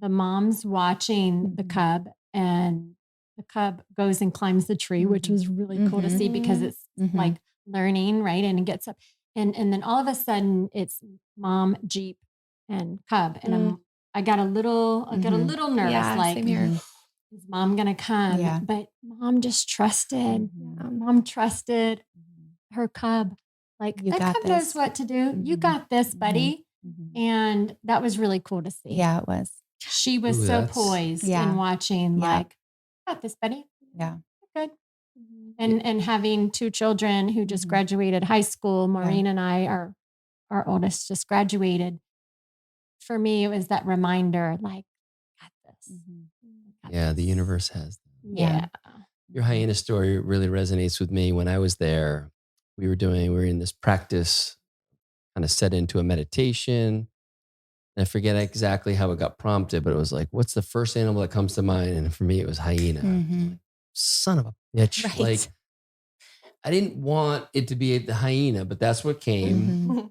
the mom's watching the cub, and the cub goes and climbs the tree, which was really cool to see because it's like learning, right? And it gets up, and then all of a sudden it's mom, Jeep, and cub, and I got a little nervous, like, is mom gonna come? Yeah. But mom just trusted. Mom trusted her cub. Like, that cub knows what to do. You got this, buddy. And that was really cool to see. Yeah, it was. She was so poised in watching, like, got this, buddy. Yeah. Good. And having two children who just graduated high school, Maureen and I, our oldest, just graduated. For me, it was that reminder, like, got this. Yeah, the universe has them. Yeah. Your hyena story really resonates with me. When I was there, we were in this practice, kind of set into a meditation. And I forget exactly how it got prompted, but it was like, what's the first animal that comes to mind? And for me, it was hyena. Like, son of a bitch. Right. Like, I didn't want it to be the hyena, but that's what came.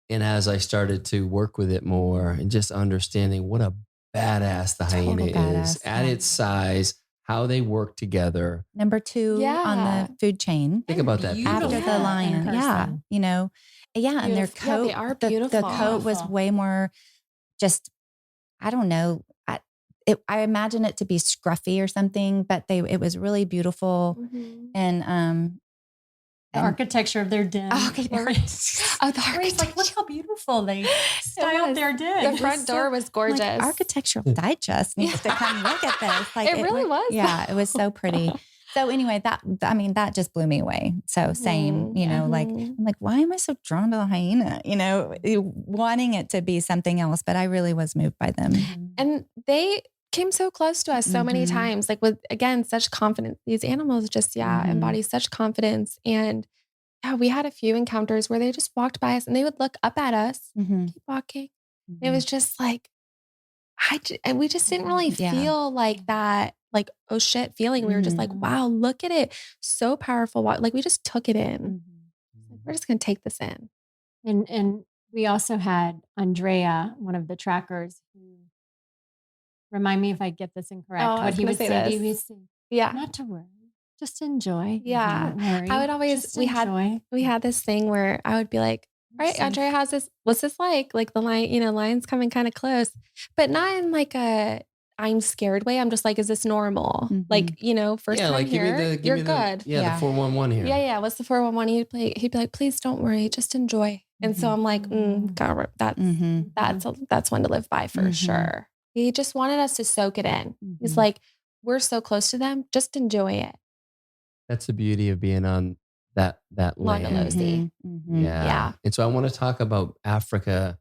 And as I started to work with it more and just understanding what a badass the hyena is at its size, how they work together. Number 2 on the food chain. Think about that. After the lion. Yeah. And their coat, they are beautiful. The coat was way more just, I don't know. I imagine it to be scruffy or something, but it was really beautiful. And the architecture of their den. The architecture. Like, look how beautiful they styled their den. The front door was gorgeous. Like, Architectural Digest needs to come look at this. Like, it really was. Yeah, it was so pretty. So anyway, that just blew me away. So same, like, I'm like, why am I so drawn to the hyena? Wanting it to be something else, but I really was moved by them. And they came so close to us so many times, like with, again, such confidence. These animals just, embody such confidence. And we had a few encounters where they just walked by us and they would look up at us, keep walking. It was just like, and we just didn't really feel like that, like, oh shit feeling. We were just like, wow, look at it. So powerful. Like we just took it in. We're just going to take this in. And we also had Andrea, one of the trackers, who, remind me if I get this incorrect, but he would say this. He would say, not to worry, just enjoy. Yeah. Don't worry. I would always, we had this thing where I would be like, all right, Andrea, what's this like? Like the lion, lion's coming kind of close, but not in like a, I'm scared way. I'm just like, is this normal? Like, first time here, you're good. The 411 here. Yeah. What's the 411? He'd be like, please don't worry, just enjoy. And so I'm like, God, that's one to live by for sure. He just wanted us to soak it in. He's like, we're so close to them, just enjoy it. That's the beauty of being on that land. Yeah. And so I want to talk about Africa.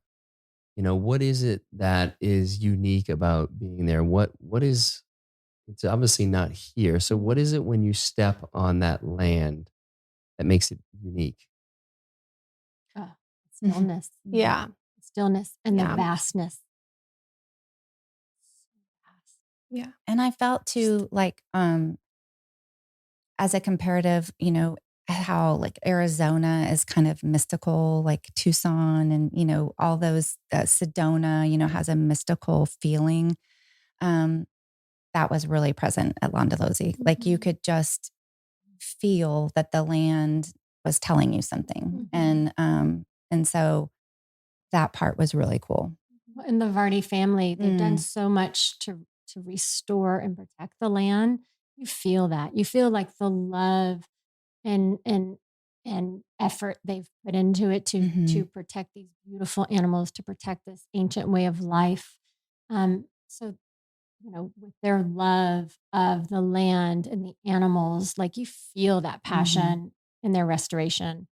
What is it that is unique about being there? It's obviously not here. So what is it when you step on that land that makes it unique? Stillness. Stillness and the vastness. Yeah. And I felt too, like, as a comparative, how like Arizona is kind of mystical, like Tucson and, all those, Sedona, has a mystical feeling. That was really present at Landalosi. Like you could just feel that the land was telling you something. And so that part was really cool. In the Vardy family, they've done so much to restore and protect the land. You feel that. You feel like the love and effort they've put into it to protect these beautiful animals, to protect this ancient way of life. So, with their love of the land and the animals, like you feel that passion in their restoration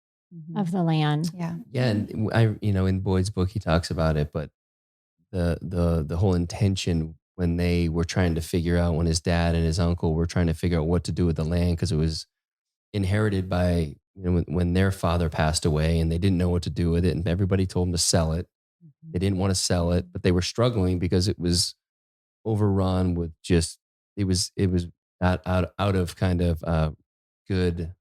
of the land. Yeah. And I, in Boyd's book, he talks about it, but the whole intention when they were trying to figure out, when his dad and his uncle were trying to figure out what to do with the land, because it was inherited by, when their father passed away and they didn't know what to do with it, and everybody told them to sell it. They didn't want to sell it, but they were struggling because it was overrun with just, it was out of kind of good,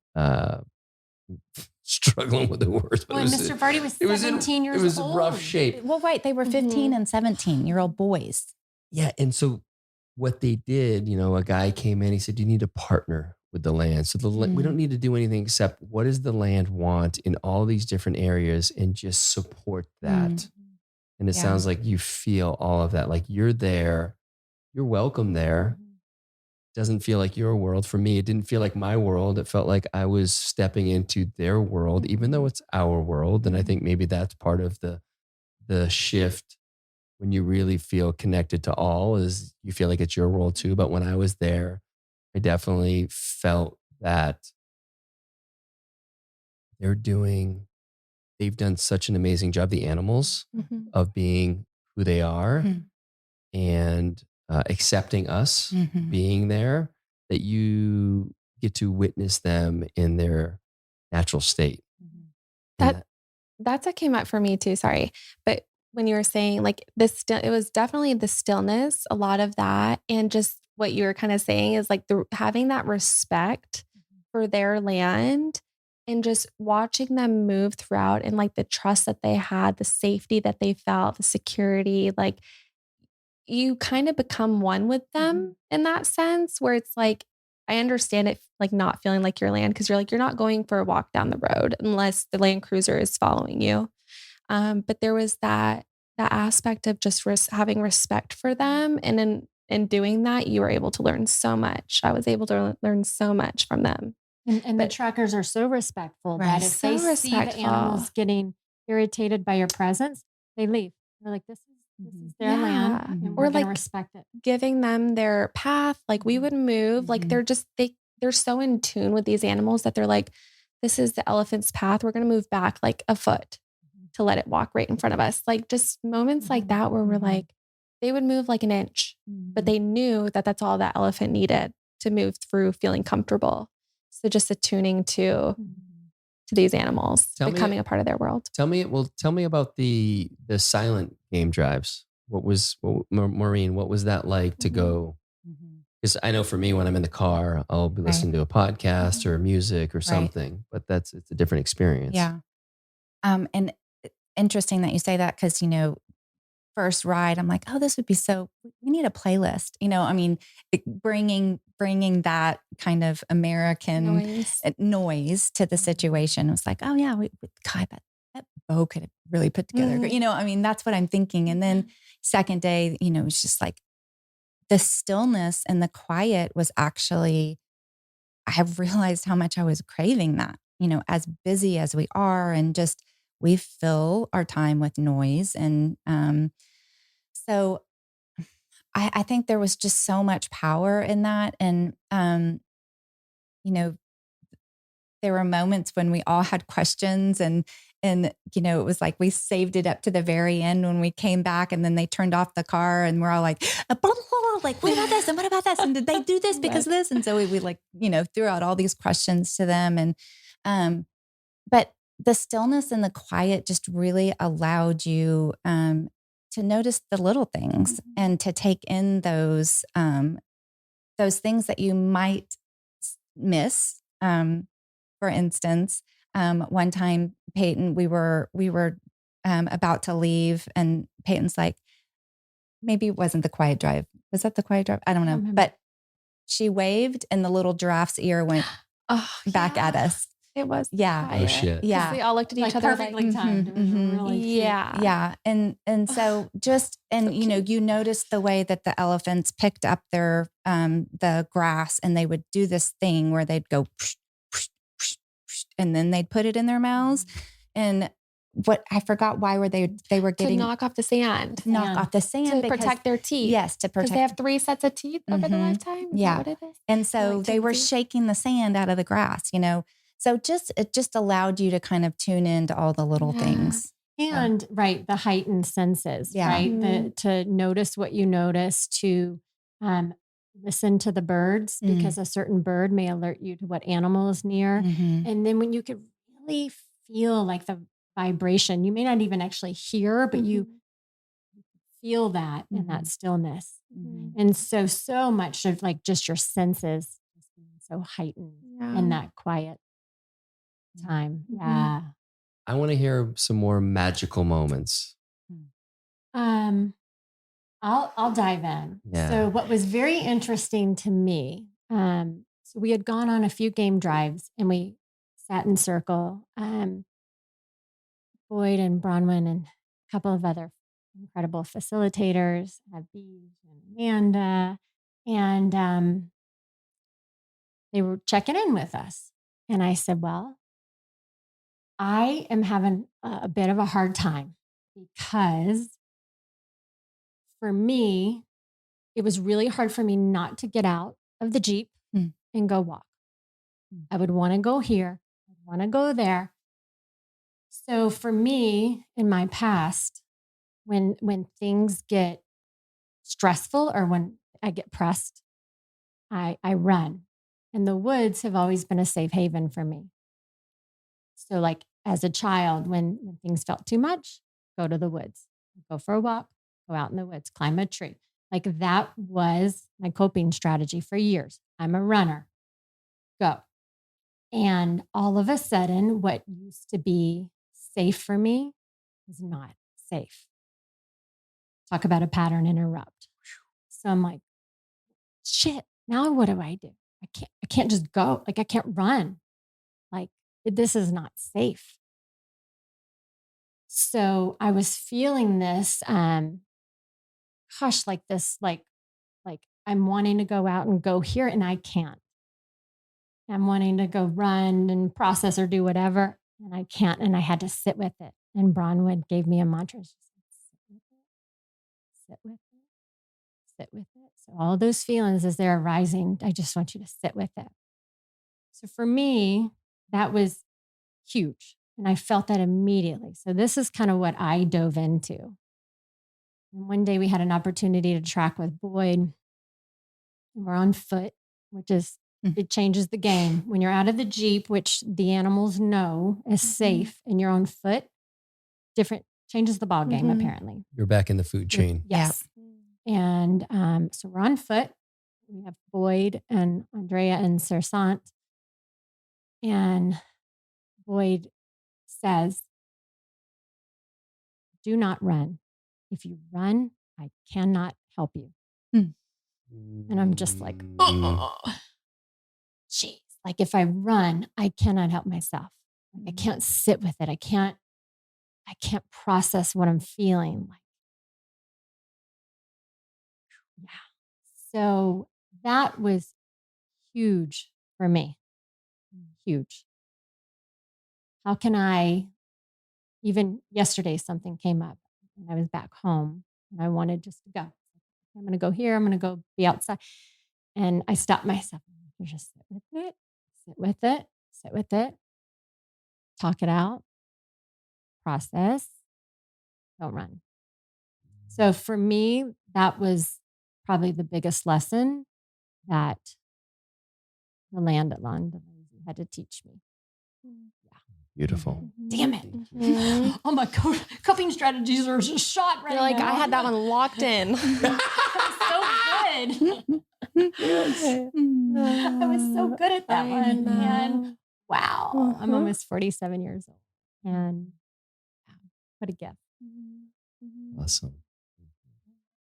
struggling with the words. But Mr. Vardy was 17 years old. It was rough shape. Well, right. They were 15 and 17-year-old boys. Yeah. And so what they did, a guy came in, he said, you need to partner with the land. So we don't need to do anything except what does the land want in all these different areas and just support that. And it sounds like you feel all of that. Like you're there, you're welcome there. Doesn't feel like your world. For me, it didn't feel like my world. It felt like I was stepping into their world, even though it's our world. And I think maybe that's part of the shift when you really feel connected to all, is you feel like it's your world too. But when I was there, I definitely felt that they've done such an amazing job, the animals, of being who they are and accepting us being there, that you get to witness them in their natural state. That's what came up for me too. Sorry. But when you were saying like this, it was definitely the stillness, a lot of that. And just what you were kind of saying is like having that respect for their land and just watching them move throughout, and like the trust that they had, the safety that they felt, the security, like you kind of become one with them in that sense, where it's like, I understand it like not feeling like your land, because you're not going for a walk down the road unless the Land Cruiser is following you. But there was that aspect of just having respect for them. And in doing that, you were able to learn so much. I was able to learn so much from them. And the trackers are so respectful that if they see the animals getting irritated by your presence, they leave. They're like, this is their land, and we're going to respect it. Giving them their path. Like we would move, like they they're so in tune with these animals that they're like, this is the elephant's path. We're going to move back like a foot to let it walk right in front of us. Like just moments like that where we're like, they would move like an inch, but they knew that that's all that elephant needed to move through feeling comfortable. So just attuning to these animals, becoming a part of their world. Tell me about the silent game drives. Maureen, what was that like to go? Because I know for me, when I'm in the car, I'll be listening to a podcast or music or something, but it's a different experience. Yeah. And interesting that you say that because, first ride, I'm like, oh, this would be we need a playlist, I mean, bringing that kind of American noise to the situation. It was like, oh yeah, God, that bow could have really put together. I mean, that's what I'm thinking. And then second day, it's just like the stillness and the quiet was actually, I have realized how much I was craving that, as busy as we are and just, we fill our time with noise. And so I think there was just so much power in that. And, there were moments when we all had questions and, it was like we saved it up to the very end when we came back and then they turned off the car and we're all like, blah, blah, blah, like, what about this? And what about this? And did they do this because of this? And so we like, threw out all these questions to them. And, but the stillness and the quiet just really allowed you, to notice the little things and to take in those things that you might miss. For instance, one time Peyton, we were about to leave and Peyton's like, maybe it wasn't the quiet drive. Was that the quiet drive? I don't know. But she waved and the little giraffe's ear went back at us. It was. Yeah. Oh shit. Yeah. We all looked at each other perfectly timed. It was really cute. Yeah. And so just, and you noticed the way that the elephants picked up their, the grass and they would do this thing where they'd go, psh, psh, psh, psh, and then they'd put it in their mouths. And what I forgot why were they were getting to knock off the sand. Knock off the sand to protect their teeth. Yes, to protect. Because they have 3 sets of teeth over the lifetime. Is that what it is? And so they were shaking the sand out of the grass, So it just allowed you to kind of tune into all the little things. And the heightened senses, right? To notice what you notice, to listen to the birds because a certain bird may alert you to what animal is near. And then when you could really feel like the vibration, you may not even actually hear, but you feel that in that stillness. And so much of like just your senses being so heightened in that quiet time. Yeah. I want to hear some more magical moments. I'll dive in. Yeah. So what was very interesting to me, so we had gone on a few game drives and we sat in circle. Boyd and Bronwyn and a couple of other incredible facilitators, Beej and Amanda, and they were checking in with us. And I said, well, I am having a bit of a hard time because for me, it was really hard for me not to get out of the Jeep and go walk. I would want to go here. I want to go there. So for me, in my past, when things get stressful or when I get pressed, I run. And the woods have always been a safe haven for me. So like as a child, when things felt too much, go to the woods, go for a walk, go out in the woods, climb a tree. Like that was my coping strategy for years. I'm a runner. Go. And all of a sudden, what used to be safe for me is not safe. Talk about a pattern interrupt. So I'm like, shit, now what do? I can't just go. Like I can't run. Like this is not safe. So I was feeling this, like this, like I'm wanting to go out and go here and I can't. I'm wanting to go run and process or do whatever. And I can't. And I had to sit with it. And Bronwyn gave me a mantra. She said, sit with it, sit with it. So all those feelings as they're arising, I just want you to sit with it. So for me, that was huge. And I felt that immediately. So this is kind of what I dove into. And one day we had an opportunity to track with Boyd. And we're on foot, which is, it changes the game. When you're out of the Jeep, which the animals know is safe, and you're on foot, different, changes the ball game, apparently. You're back in the food chain. Yes. And so we're on foot. We have Boyd and Andrea and Sersant. And Boyd says, do not run. If you run, I cannot help you. And I'm just like, oh, geez. Like if I run, I cannot help myself. I can't sit with it. I can't process what I'm feeling. Like, yeah. So that was huge for me. Huge. How can I, even yesterday, something came up and I was back home and I wanted just to go. I'm going to go here. I'm going to go be outside. And I stopped myself. Just sit with it, sit with it, sit with it, talk it out, process, don't run. So for me, that was probably the biggest lesson that the land at London had to teach me. Beautiful. Damn it. Oh my God. Coping strategies are just shot right You're like, now. I had that one locked in. That was so good. I was so good at that one. And wow, I'm almost 47 years old. And what a gift. Awesome.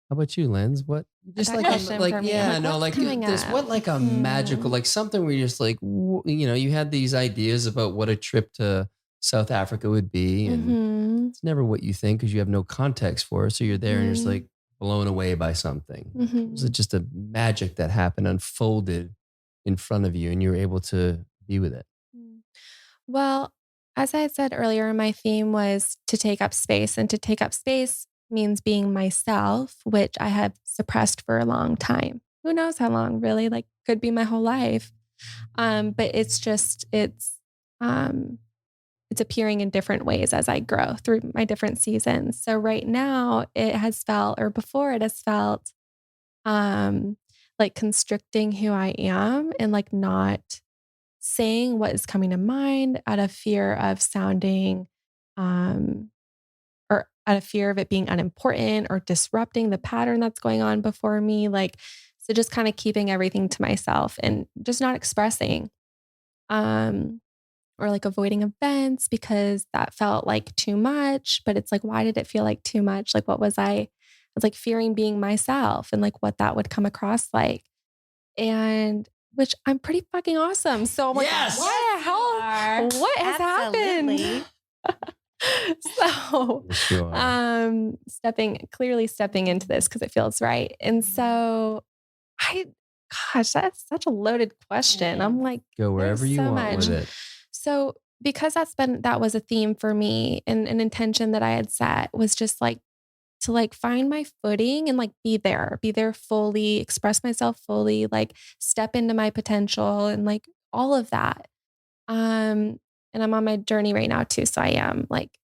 How about you, Lenz? What just That like question for me, I'm like, what's coming this? up? What like a magical, like something where you're just like, you had these ideas about what a trip to South Africa would be, and it's never what you think because you have no context for it. So you're there and you're just like blown away by something. It was just a magic that happened, unfolded in front of you, and you were able to be with it. Well, as I had said earlier, my theme was to take up space, and to take up space means being myself, which I have suppressed for a long time. Who knows how long, really? Like, could be my whole life. But it's appearing in different ways as I grow through my different seasons. So right now it has felt, or before it has felt, like constricting who I am and like not saying what is coming to mind out of fear of sounding, or out of fear of it being unimportant or disrupting the pattern that's going on before me. Like, so just kind of keeping everything to myself and just not expressing, or like avoiding events because that felt like too much. But it's like, why did it feel like too much? Like, what was I was like fearing being myself and like what that would come across like, and which I'm pretty fucking awesome. So I'm like, Yes! what the hell? What has happened? So, Yes, you are. stepping into this because it feels right. And so gosh, that's such a loaded question. I'm like, Go wherever there's you so want much. with it. So because that was a theme for me, and an intention that I had set was just like to like find my footing and like be there fully, express myself fully, like step into my potential and like all of that. And I'm on my journey right now too. So I am like,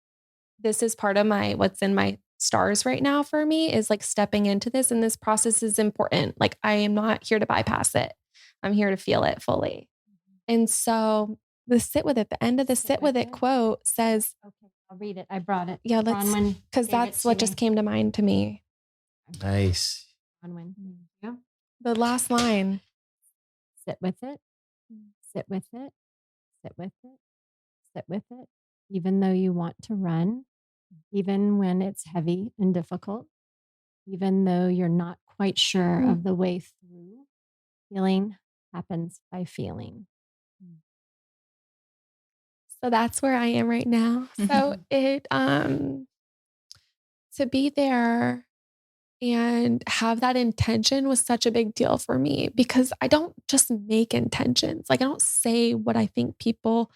this is part of what's in my stars right now for me is like stepping into this. And this process is important. Like I am not here to bypass it. I'm here to feel it fully. And so the sit with it, the end of the sit with it quote says, okay, I'll read it. I brought it. yeah, let's, because that's what just came to mind to me. Nice. Bronwyn. Yeah. The last line. Sit with it. Sit with it. Sit with it. Sit with it. Even though you want to run, even when it's heavy and difficult, even though you're not quite sure of the way through, healing happens by feeling. So that's where I am right now. So it, to be there and have that intention was such a big deal for me because I don't just make intentions. Like I don't say what I think people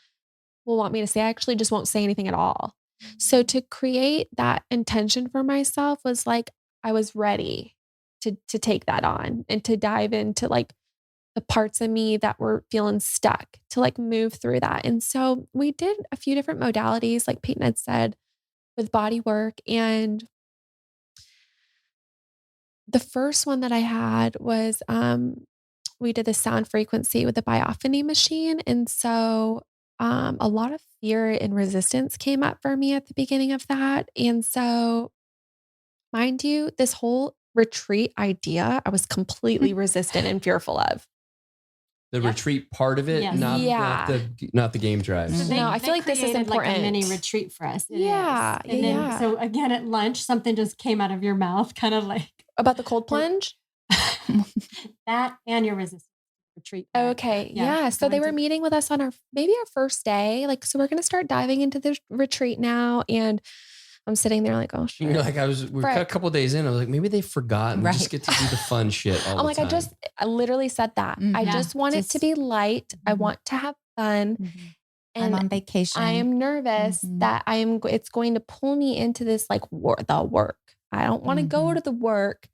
will want me to say. I actually just won't say anything at all. So to create that intention for myself was like, I was ready to take that on and to dive into like the parts of me that were feeling stuck to like move through that. And so we did a few different modalities, like Peyton had said, with body work. And the first one that I had was we did the sound frequency with the biophony machine. And so a lot of fear and resistance came up for me at the beginning of that. And so, mind you, this whole retreat idea, I was completely resistant and fearful of. The retreat part of it, Yes. not the game drives. So No, I feel like this is created like a mini important. retreat for us. It Yeah, is. And then, yeah. so again, at lunch, something just came out of your mouth, kind of like About the cold plunge? that and your resistance retreat. part. Okay. Yeah, Yeah. So go they were into- meeting with us on our first day. Like, so we're going to start diving into the retreat now. And I'm sitting there like, oh, shit. You're like, we're a Frick. couple days in. I was like, maybe they forgot. And we just Right. get to do the fun shit all I'm the like, time. I literally said that. I Yeah. just want it to be light. I Mhm. want to have fun. I'm And on vacation. I am nervous Mhm. that it's going to pull me into this like the work. I don't want to go Mhm. to the work.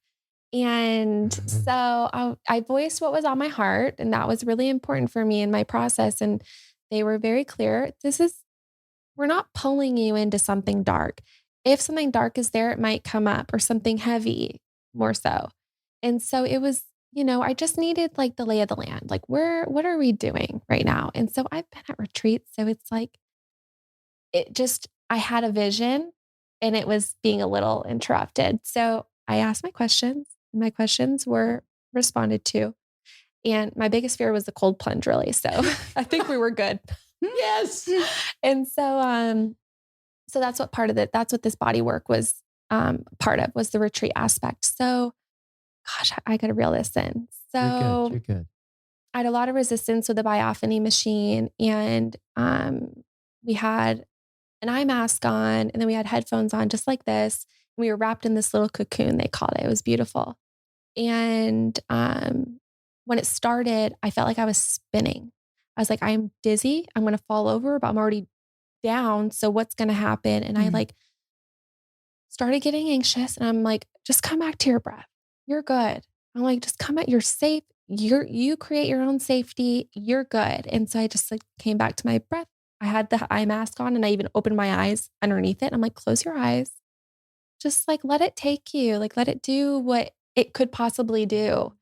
And Mhm. so I voiced what was on my heart, and that was really important for me in my process. And they were very clear. We're not pulling you into something dark. If something dark is there, it might come up, or something heavy more so. And so it was, I just needed like the lay of the land. Like, what are we doing right now? And so I've been at retreats. So it's like, I had a vision and it was being a little interrupted. So I asked my questions, and my questions were responded to. And my biggest fear was the cold plunge, really. So I think we were good. Yes. And so that's what this body work was part of, was the retreat aspect. So, gosh, I got to reel this in. So You're good. I had a lot of resistance with the biophony machine, and we had an eye mask on, and then we had headphones on just like this. We were wrapped in this little cocoon, they called it. It was beautiful. And when it started, I felt like I was spinning. I was like, I'm dizzy. I'm going to fall over, but I'm already down. So what's going to happen? And I like started getting anxious, and I'm like, just come back to your breath. You're good. I'm like, just come at, you're safe. You create your own safety. You're good. And so I just like came back to my breath. I had the eye mask on, and I even opened my eyes underneath it. I'm like, close your eyes. Just like, let it take you, like, let it do what it could possibly do.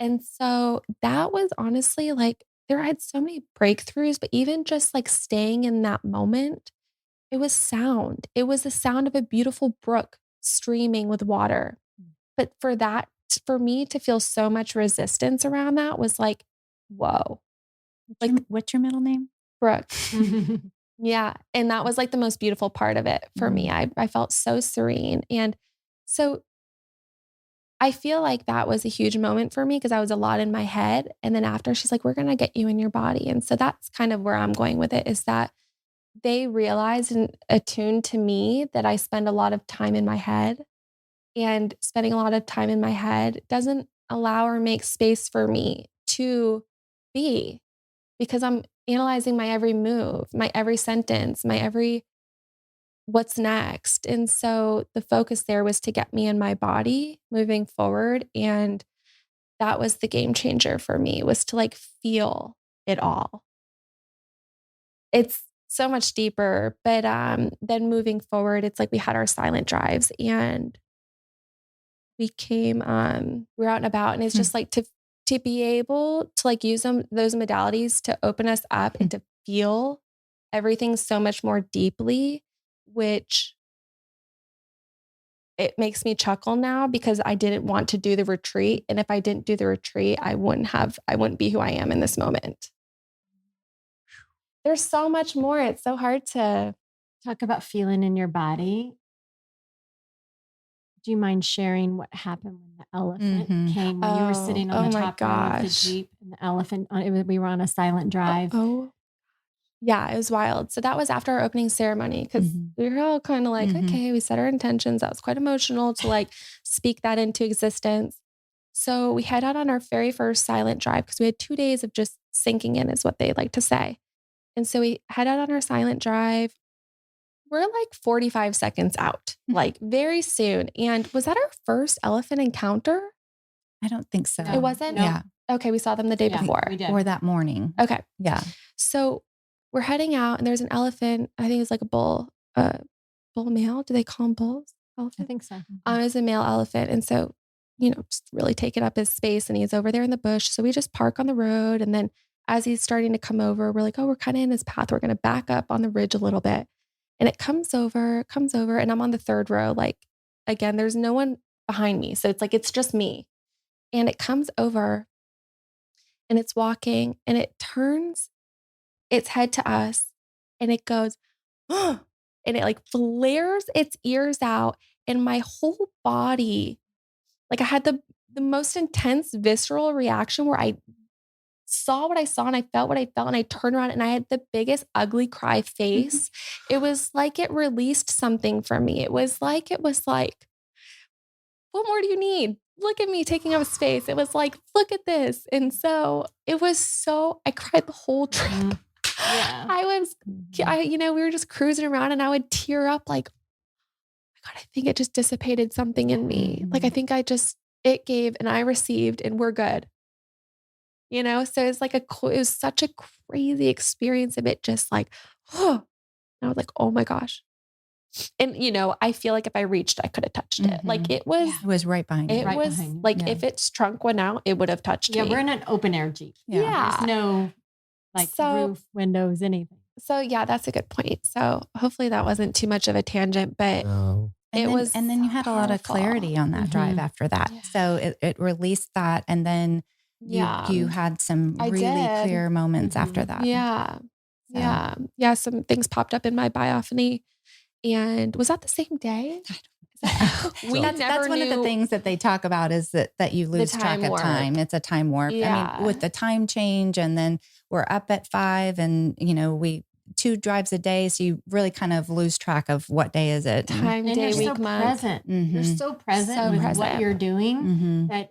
And so that was honestly like, I had so many breakthroughs, but even just like staying in that moment, it was sound. It was the sound of a beautiful brook streaming with water. But for me to feel so much resistance around that was like, whoa, What's your middle name? Brooke. Yeah. And that was like the most beautiful part of it for me. I felt so serene. And so I feel like that was a huge moment for me, because I was a lot in my head. And then after, she's like, we're going to get you in your body. And so that's kind of where I'm going with it, is that they realized and attuned to me that I spend a lot of time in my head, and spending a lot of time in my head doesn't allow or make space for me to be, because I'm analyzing my every move, my every sentence, my every what's next. And so the focus there was to get me in my body moving forward. And that was the game changer for me, was to like feel it all. It's so much deeper, but then moving forward, it's like we had our silent drives, and we we're out and about, and it's just like to be able to like use those modalities to open us up and to feel everything so much more deeply, which it makes me chuckle now, because I didn't want to do the retreat. And if I didn't do the retreat, I wouldn't be who I am in this moment. There's so much more. It's so hard to Talk about feeling in your body. Do you mind sharing what happened when the elephant came, when you were sitting on the my top row of the gosh. Jeep, and the elephant, we were on a silent drive? Oh, yeah, it was wild. So that was after our opening ceremony, because we were all kind of like, okay, we set our intentions. That was quite emotional to like speak that into existence. So we head out on our very first silent drive, because we had 2 days of just sinking in, is what they like to say. And so we head out on our silent drive. We're like 45 seconds out, like very soon. And was that our first elephant encounter? I don't think so. No. It wasn't? Yeah. Okay, we saw them the day Yeah, before. we did. Or that morning. Okay. Yeah. So we're heading out and there's an elephant. I think it's like a bull male. Do they call them bulls? Elephant? I think so. It's a male elephant. And so, just really taking up his space and he's over there in the bush. So we just park on the road. And then as he's starting to come over, we're like, oh, we're kind of in his path. We're going to back up on the ridge a little bit. And it comes over, and I'm on the third row. Like, again, there's no one behind me. So it's like, it's just me. And it comes over and it's walking and it turns its head to us and it goes, and it like flares its ears out. And my whole body, like I had the most intense visceral reaction where I saw what I saw and I felt what I felt and I turned around and I had the biggest ugly cry face. It was like it released something from me. It was like, what more do you need? Look at me taking up space. It was like, look at this. And so I cried the whole trip. Yeah. We were just cruising around and I would tear up like, oh my God, I think it just dissipated something in me. Like, I think it gave and I received and we're good. So it's like it was such a crazy experience of it just like, oh, I was like, oh my gosh. And, I feel like if I reached, I could have touched it. Like it was, It was right behind you. it Right was behind you. like Yeah. if its trunk went out, it would have touched Yeah, me. we're in an open air Jeep. Yeah. There's no roof, windows, anything. So yeah, that's a good point. So hopefully that wasn't too much of a tangent, but No. And then you had a lot of clarity on that drive after that. Yeah. So it released that. And then you had some I really did. clear moments after that. Yeah. So- Yeah. Some things popped up in my biophony. And was that the same day? That's one of the things that they talk about is that you lose track time of warp. time. It's a time warp. I Yeah. mean, with the time change and then we're up at 5 and, we 2 drives a day. So you really kind of lose track of what day is it. Time, And day, you're week, so month. present. You're Mhm. so present So with present. what you're doing Mhm. that,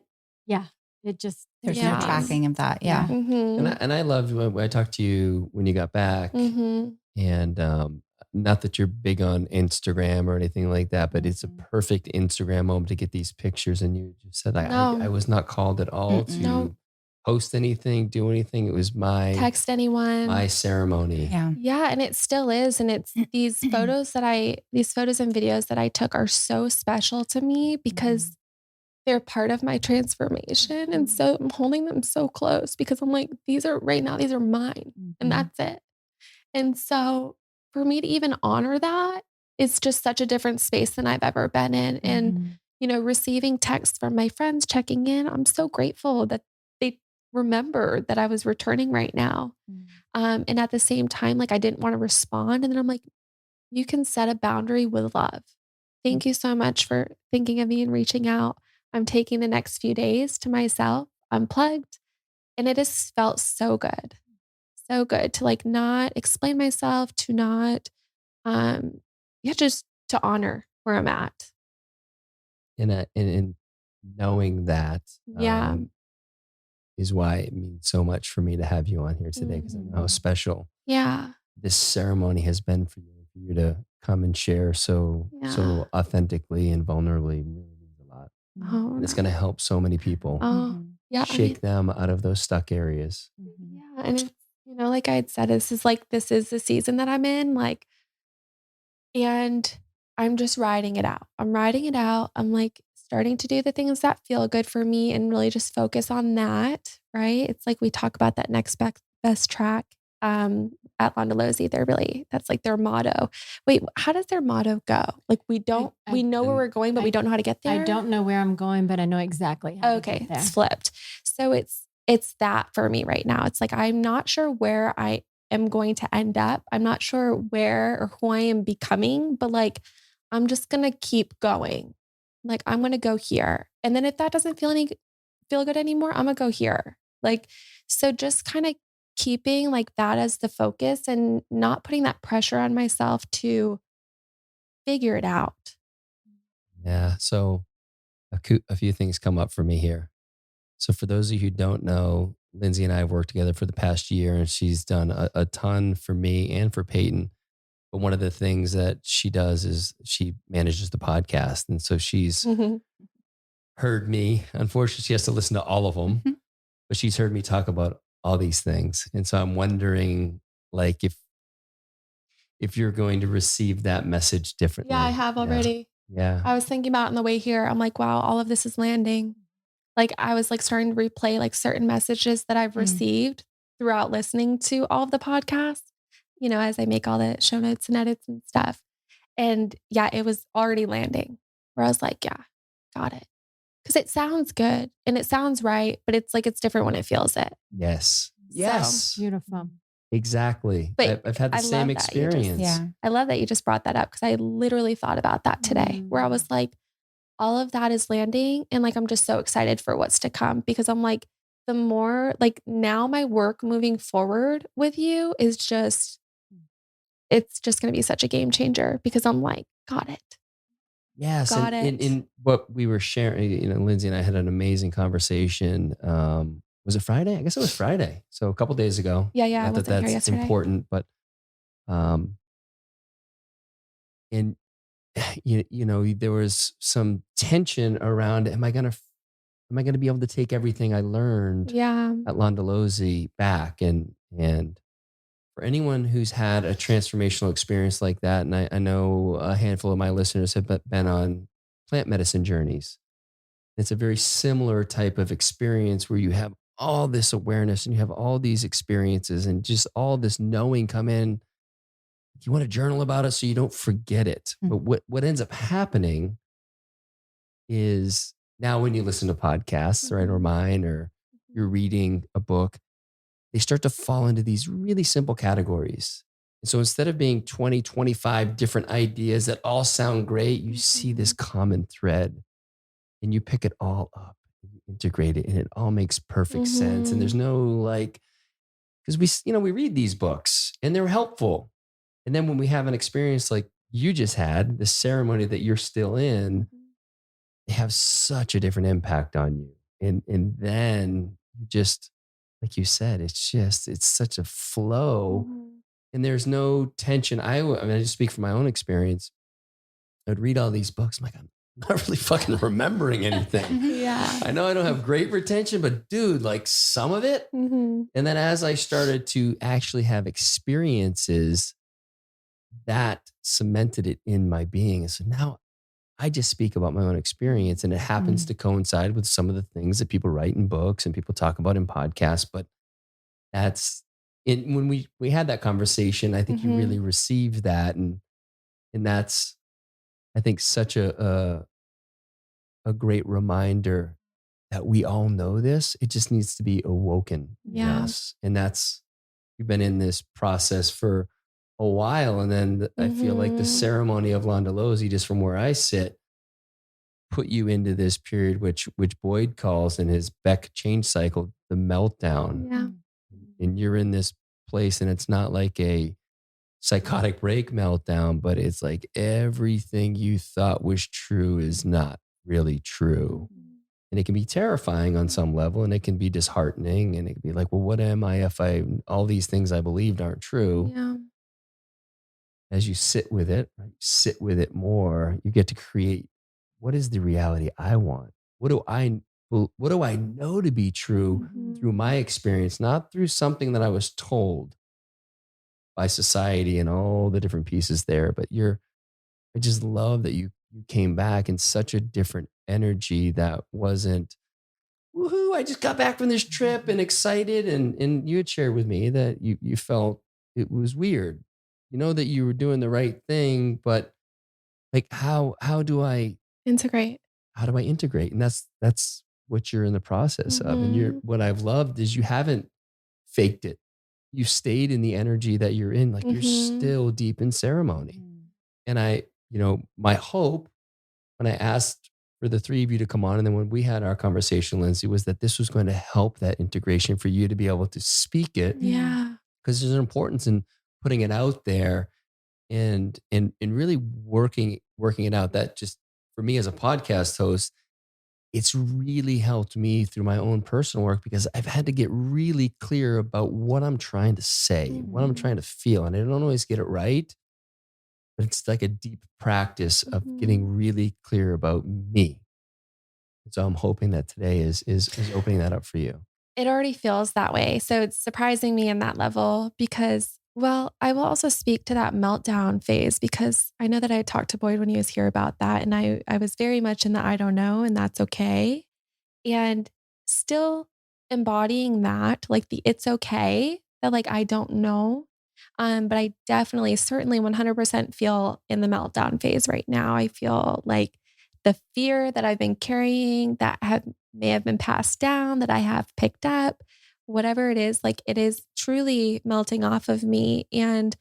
it just, There's Yeah. no tracking of that. Yeah. Mm-hmm. And I loved when I talked to you when you got back, Mm-hmm. and not that you're big on Instagram or anything like that, but it's a perfect Instagram moment to get these pictures. And you just said, No. I was not called at all to No. post anything, do anything. It was my Text anyone. ceremony. Yeah. Yeah, and it still is. And it's these photos and videos that I took are so special to me because they're part of my transformation. And so I'm holding them so close because I'm like, these are mine and that's it. And so for me to even honor that, it's just such a different space than I've ever been in. And, receiving texts from my friends checking in, I'm so grateful that they remember that I was returning right now. And at the same time, like I didn't want to respond. And then I'm like, you can set a boundary with love. Thank you so much for thinking of me and reaching out. I'm taking the next few days to myself, unplugged. And it has felt so good. So good to like not explain myself, to not, just to honor where I'm at. And knowing that Yeah. is why it means so much for me to have you on here today, because I know how special Yeah. this ceremony has been for you to come and share so authentically and vulnerably. Really means a lot. Oh, And it's going to help so many people yeah. shake them out of those stuck areas. Yeah. And it's, like I had said, this is the season that I'm in, like, and I'm just riding it out. I'm riding it out. I'm like starting to do the things that feel good for me and really just focus on that. Right. It's like we talk about that next best track at Londolozi. That's like their motto. Wait, how does their motto go? Like we know where we're going, but we don't know how to get there. I don't know where I'm going, but I know exactly how to get there. It's flipped. So it's that for me right now. It's like, I'm not sure where I am going to end up. I'm not sure where or who I am becoming, but like, I'm just going to keep going. Like, I'm going to go here. And then if that doesn't feel good anymore, I'm going to go here. Like, so just kind of keeping like that as the focus and not putting that pressure on myself to figure it out. Yeah. So a few things come up for me here. So for those of you who don't know, Lindsay and I have worked together for the past year, and she's done a ton for me and for Peyton. But one of the things that she does is she manages the podcast. And so she's heard me. Unfortunately, she has to listen to all of them. but she's heard me talk about all these things. And so I'm wondering like if you're going to receive that message differently. Yeah, I have already. Yeah. I was thinking about it on the way here. I'm like, wow, all of this is landing. Like I was like starting to replay like certain messages that I've received throughout listening to all of the podcasts, you know, as I make all the show notes and edits and stuff. And yeah, it was already landing where I was like, yeah, got it. Cause it sounds good and it sounds right, but it's like, it's different when it feels it. Yes. Yes. Beautiful. Exactly. But I've had the I same love that you just- experience. Yeah. I love that you just brought that up because I literally thought about that today where I was like, all of that is landing. And like, I'm just so excited for what's to come because I'm like, the more like now my work moving forward with you is just, it's just going to be such a game changer because I'm like, got it. Yes. Got and it. in what we were sharing, you know, Lindsay and I had an amazing conversation. Was it Friday? I guess it was Friday. So a couple days ago. Yeah. Yeah. I Not that wasn't here that's yesterday. important, but, and you know, there was some tension around, am I going to be able to take everything I learned Yeah. at Londolozi back? And for anyone who's had a transformational experience like that, and I know a handful of my listeners have been on plant medicine journeys. It's a very similar type of experience where you have all this awareness and you have all these experiences and just all this knowing come in. You want to journal about it so you don't forget it. Mm. But what ends up happening is now when you listen to podcasts, right, or mine, or you're reading a book, they start to fall into these really simple categories. And so instead of being 20, 25 different ideas that all sound great, you see this common thread and you pick it all up and you integrate it and it all makes perfect sense. And there's no like, because we read these books and they're helpful. And then when we have an experience like you just had, the ceremony that you're still in, they have such a different impact on you. And then you just, like you said, it's such a flow and there's no tension. I just speak from my own experience. I would read all these books. I'm like, I'm not really fucking remembering anything. Yeah. I know I don't have great retention, but dude, like some of it. And then as I started to actually have experiences, that cemented it in my being. And so now I just speak about my own experience and it happens to coincide with some of the things that people write in books and people talk about in podcasts. But that's it. When we had that conversation, I think you really received that. And that's, I think, such a great reminder that we all know this. It just needs to be awoken in us. And that's, you've been in this process for a while. And then I feel like the ceremony of Londolozi, just from where I sit, put you into this period, which Boyd calls in his Beck change cycle, the meltdown. Yeah. And you're in this place and it's not like a psychotic break meltdown, but it's like everything you thought was true is not really true. And it can be terrifying on some level and it can be disheartening and it can be like, well, what am I if all these things I believed aren't true? Yeah. As you sit with it, right? Sit with it more, you get to create, what is the reality I want? What do I know to be true through my experience, not through something that I was told by society and all the different pieces there. But I just love that you came back in such a different energy that wasn't, woohoo, I just got back from this trip and excited. And you had shared with me that you felt it was weird. You know that you were doing the right thing, but like how do I Integrate? How do I integrate? And that's what you're in the process of. And what I've loved is you haven't faked it. You stayed in the energy that you're in, like you're still deep in ceremony. And my hope when I asked for the three of you to come on, and then when we had our conversation, Lindsay, was that this was going to help that integration for you to be able to speak it. Yeah. Because there's an importance in putting it out there and really working it out. That just, for me as a podcast host, it's really helped me through my own personal work because I've had to get really clear about what I'm trying to say, what I'm trying to feel. And I don't always get it right, but it's like a deep practice of getting really clear about me. So I'm hoping that today is opening that up for you. It already feels that way. So it's surprising me in that level because, well, I will also speak to that meltdown phase because I know that I talked to Boyd when he was here about that. And I was very much in the I don't know, and that's okay. And still embodying that, like the it's okay that like I don't know. But I definitely, certainly 100% feel in the meltdown phase right now. I feel like the fear that I've been carrying may have been passed down, that I have picked up, whatever it is, like it is truly melting off of me. And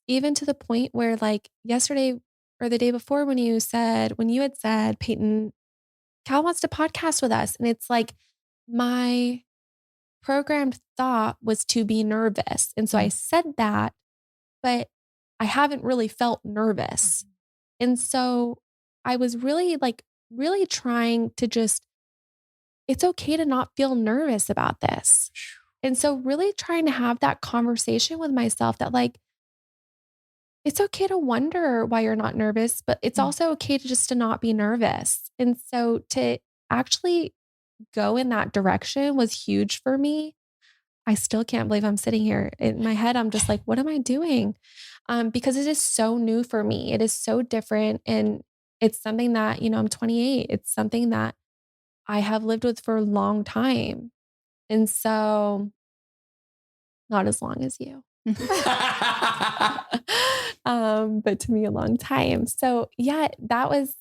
even to the point where like yesterday or the day before when you had said, Peyton, Cal wants to podcast with us. And it's like my programmed thought was to be nervous. And so I said that, but I haven't really felt nervous. And so I was really trying to it's okay to not feel nervous about this. And so really trying to have that conversation with myself that like, it's okay to wonder why you're not nervous, but it's also okay to not be nervous. And so to actually go in that direction was huge for me. I still can't believe I'm sitting here in my head. I'm just like, what am I doing? Because it is so new for me. It is so different. And it's something that, I'm 28. It's something that I have lived with for a long time. And so not as long as you. But to me, a long time. So yeah, that was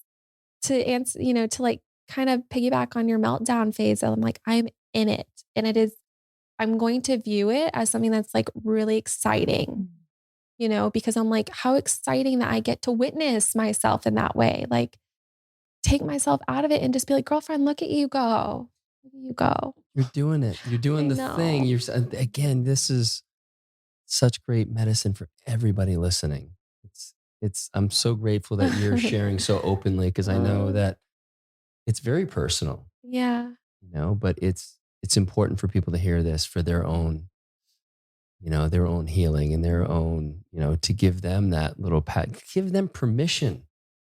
to answer, to like kind of piggyback on your meltdown phase. I'm like, I'm in it. And I'm going to view it as something that's like really exciting, because I'm like, how exciting that I get to witness myself in that way. Like take myself out of it and just be like, girlfriend, look at you go. Look at you go. You're doing it. You're doing the thing. Again, this is such great medicine for everybody listening. I'm so grateful that you're sharing so openly because I know that it's very personal. Yeah. But it's important for people to hear this for their own, their own healing and their own, to give them that little pat, give them permission.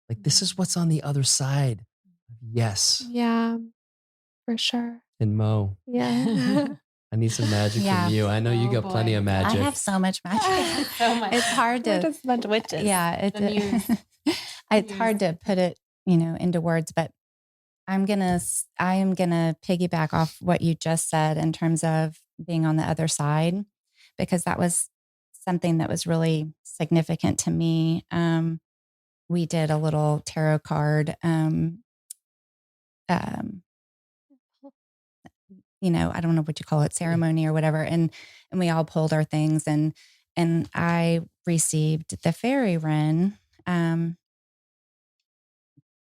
Like this is what's on the other side. Yes. Yeah, for sure. And Mo. Yeah. I need some magic from you. I know you got plenty of magic. I have so much magic. So much. It's hard to. We're just a bunch of witches. Yeah, it's hard to put it, into words. But I am gonna piggyback off what you just said in terms of being on the other side, because that was something that was really significant to me. We did a little tarot card. I don't know what you call it, ceremony or whatever. And we all pulled our things and I received the fairy wren.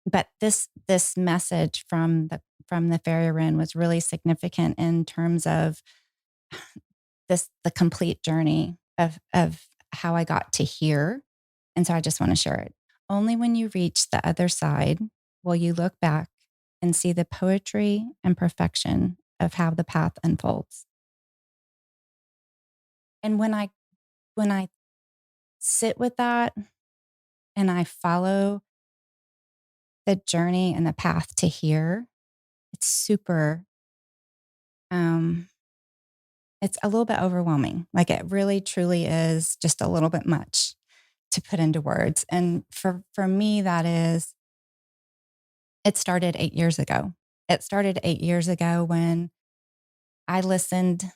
But this message from the fairy wren was really significant in terms of the complete journey of how I got to here. And so I just want to share it. Only when you reach the other side will you look back and see the poetry and perfection of how the path unfolds. And when I sit with that and I follow the journey and the path to here, it's super, it's a little bit overwhelming. Like it really, truly is just a little bit much to put into words. And for me, it started 8 years ago. It started 8 years ago when I listened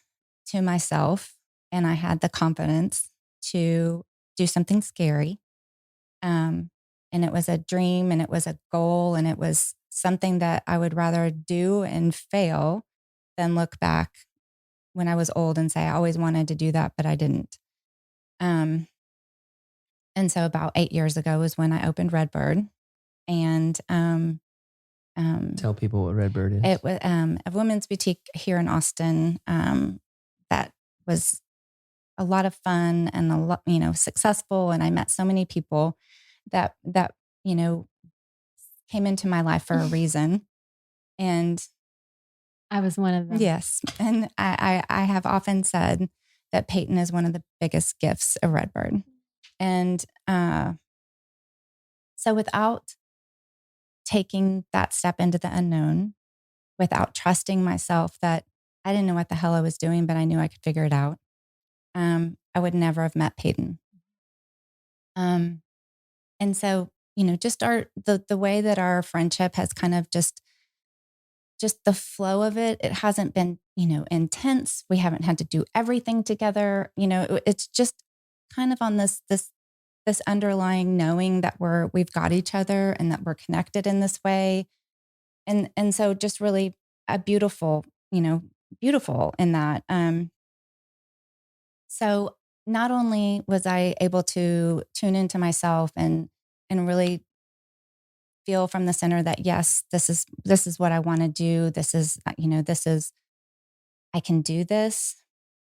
to myself and I had the confidence to do something scary. And it was a dream and it was a goal and it was something that I would rather do and fail than look back when I was old and say, I always wanted to do that, but I didn't. And so about 8 years ago was when I opened Redbird. And tell people what Redbird is. It was a women's boutique here in Austin that was a lot of fun and a lot, successful. And I met so many people that came into my life for a reason. And I was one of them. Yes. And I have often said that Peyton is one of the biggest gifts of Redbird. And so without taking that step into the unknown, without trusting myself that I didn't know what the hell I was doing, but I knew I could figure it out. I would never have met Peyton. And so, just the way that our friendship has kind of just the flow of it, it hasn't been, intense. We haven't had to do everything together. It's just kind of on this underlying knowing that we've got each other and that we're connected in this way. And so just really a beautiful in that. So not only was I able to tune into myself and really feel from the center that yes, this is what I want to do. This is, I can do this.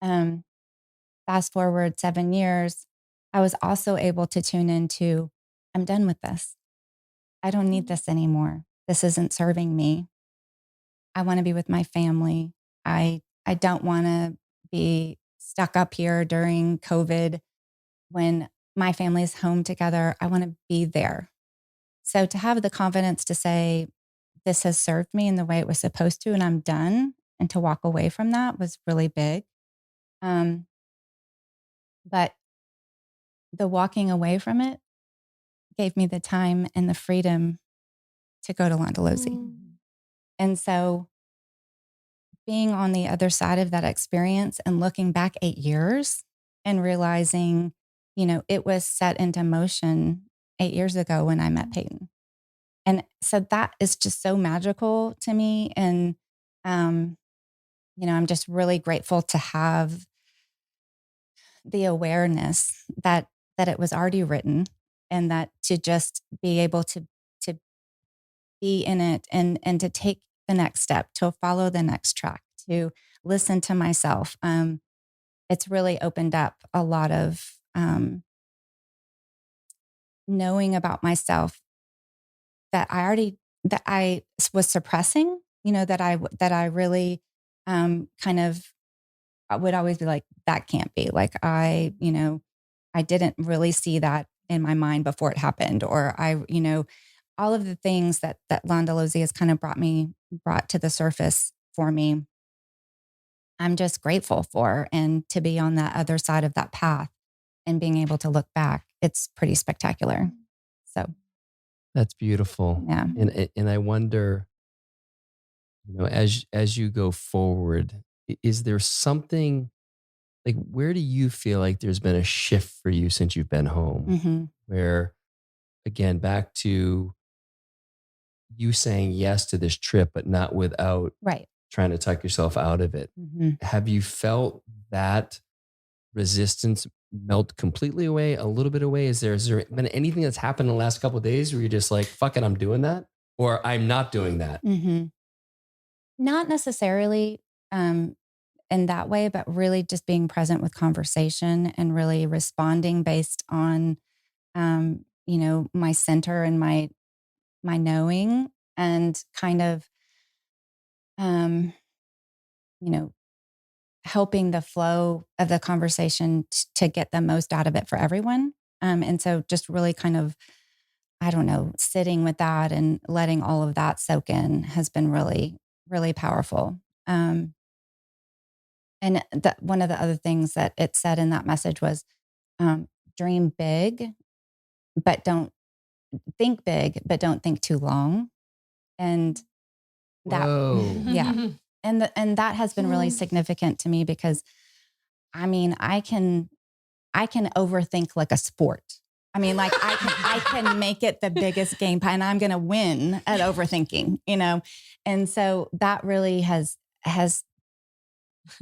Fast forward 7 years, I was also able to tune into, I'm done with this. I don't need this anymore. This isn't serving me. I want to be with my family. I don't want to be stuck up here during COVID when my family's home together. I want to be there. So to have the confidence to say, this has served me in the way it was supposed to, and I'm done, and to walk away from that was really big. But the walking away from it gave me the time and the freedom to go to Landalosi. And so being on the other side of that experience and looking back 8 years and realizing, it was set into motion 8 years ago when I met Peyton. And so that is just so magical to me. And, I'm just really grateful to have the awareness that it was already written, and that to just be able to be in it and to take the next step, to follow the next track, to listen to myself. It's really opened up a lot of knowing about myself that I was suppressing, that I really kind of, I would always be like, that can't be. Like I didn't really see that in my mind before it happened, or all of the things that Landalosi has kind of brought to the surface for me. I'm just grateful for, and to be on that other side of that path and being able to look back, it's pretty spectacular. So that's beautiful. Yeah. And I wonder, as you go forward, is there something like, where do you feel like there's been a shift for you since you've been home? Mm-hmm. Where, again, back to you saying yes to this trip, but not without Right. trying to tuck yourself out of it. Mm-hmm. Have you felt that resistance melt completely away, a little bit away? Is there been anything that's happened in the last couple of days where you're just like, fuck it, I'm doing that? Or I'm not doing that? Mm-hmm. Not necessarily in that way, but really just being present with conversation and really responding based on, my center and my knowing, and kind of, helping the flow of the conversation to get the most out of it for everyone. And so just really kind of, I don't know, sitting with that and letting all of that soak in has been really, really powerful. And one of the other things that it said in that message was, dream big, but don't think big, but don't think too long. And that, yeah. And that has been really significant to me, because I mean, I can overthink like a sport. I mean, like I can make it the biggest game plan, and I'm going to win at overthinking, And so that really has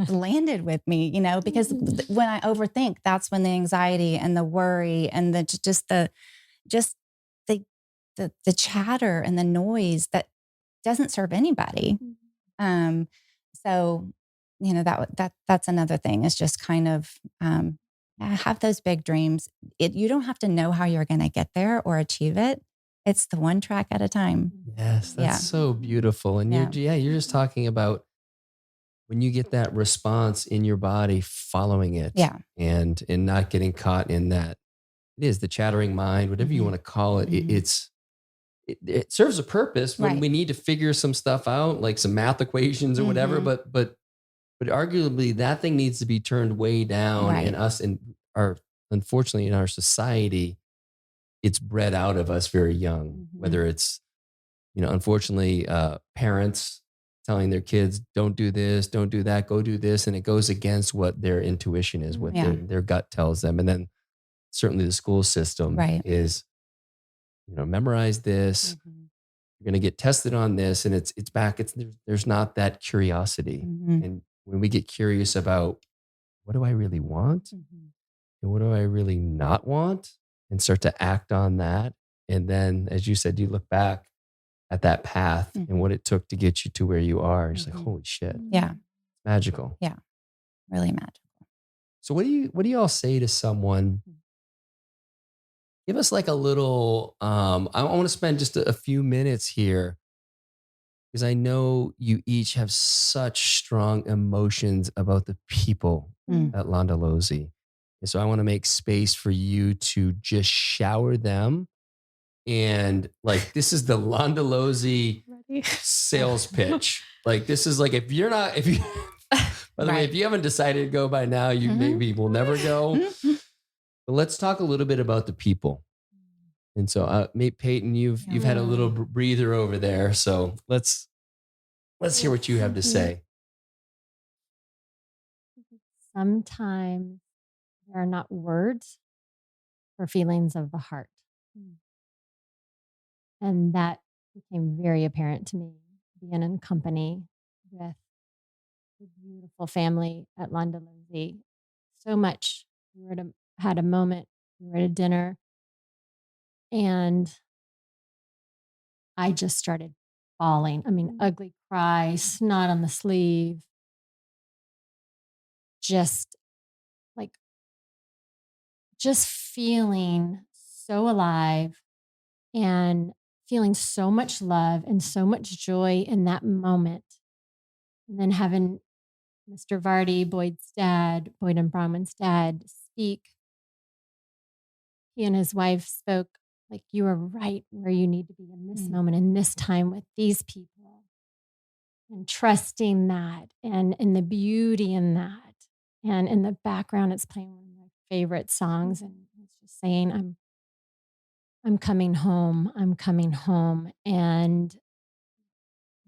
landed with me, because when I overthink, that's when the anxiety and the worry and the chatter and the noise that doesn't serve anybody. So, that's another thing, is just kind of, have those big dreams. You don't have to know how you're going to get there or achieve it. It's the one track at a time. Yes, that's so beautiful. And you're just talking about when you get that response in your body, following it, and not getting caught in that. It is the chattering mind, whatever you want to call it. It serves a purpose when we need to figure some stuff out, like some math equations or whatever. But But arguably that thing needs to be turned way down in Right. us and unfortunately in our society, it's bred out of us very young, whether it's, unfortunately, parents telling their kids, don't do this, don't do that, go do this. And it goes against what their intuition is, what Yeah. their gut tells them. And then certainly the school system Right. is, memorize this. You're going to get tested on this. And it's back. There's not that curiosity. And when we get curious about what do I really want and what do I really not want and start to act on that. And then, as you said, you look back at that path and what it took to get you to where you are. It's like, holy shit. Yeah. Magical. Yeah. Really magical. So what do you all say to someone? Give us like a little, I want to spend just a few minutes here because I know you each have such strong emotions about the people at Landalosi. And so I want to make space for you to just shower them. And like, this is the Landalosi sales pitch. Like, this is like, by the way, if you haven't decided to go by now, you maybe will never go. But let's talk a little bit about the people. And so, Peyton, you've had a little breather over there. So let's hear what you have to say. Sometimes there are not words for feelings of the heart. And that became very apparent to me being in company with the beautiful family at Landalosi. So much. Had a moment. We were at a dinner and I just started bawling. I mean, ugly cry, snot on the sleeve. Just feeling so alive and feeling so much love and so much joy in that moment. And then having Mr. Vardy, Boyd and Bronwyn's dad, speak. He and his wife spoke like, you are right where you need to be in this moment, in this time with these people. And trusting that and the beauty in that. And in the background, it's playing one of my favorite songs. And it's just saying, I'm coming home. I'm coming home. And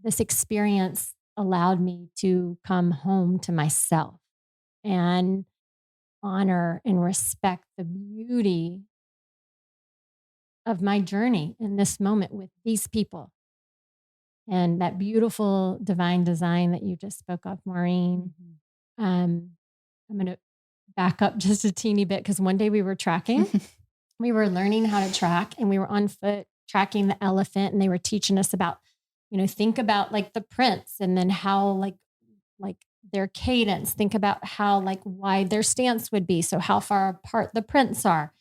this experience allowed me to come home to myself and honor and respect the beauty of my journey in this moment with these people. And that beautiful divine design that you just spoke of, Maureen. I'm going to back up just a teeny bit because one day we were tracking. We were learning how to track and we were on foot tracking the elephant and they were teaching us about, think about like the prints and then how like their cadence, think about how like wide their stance would be. So how far apart the prints are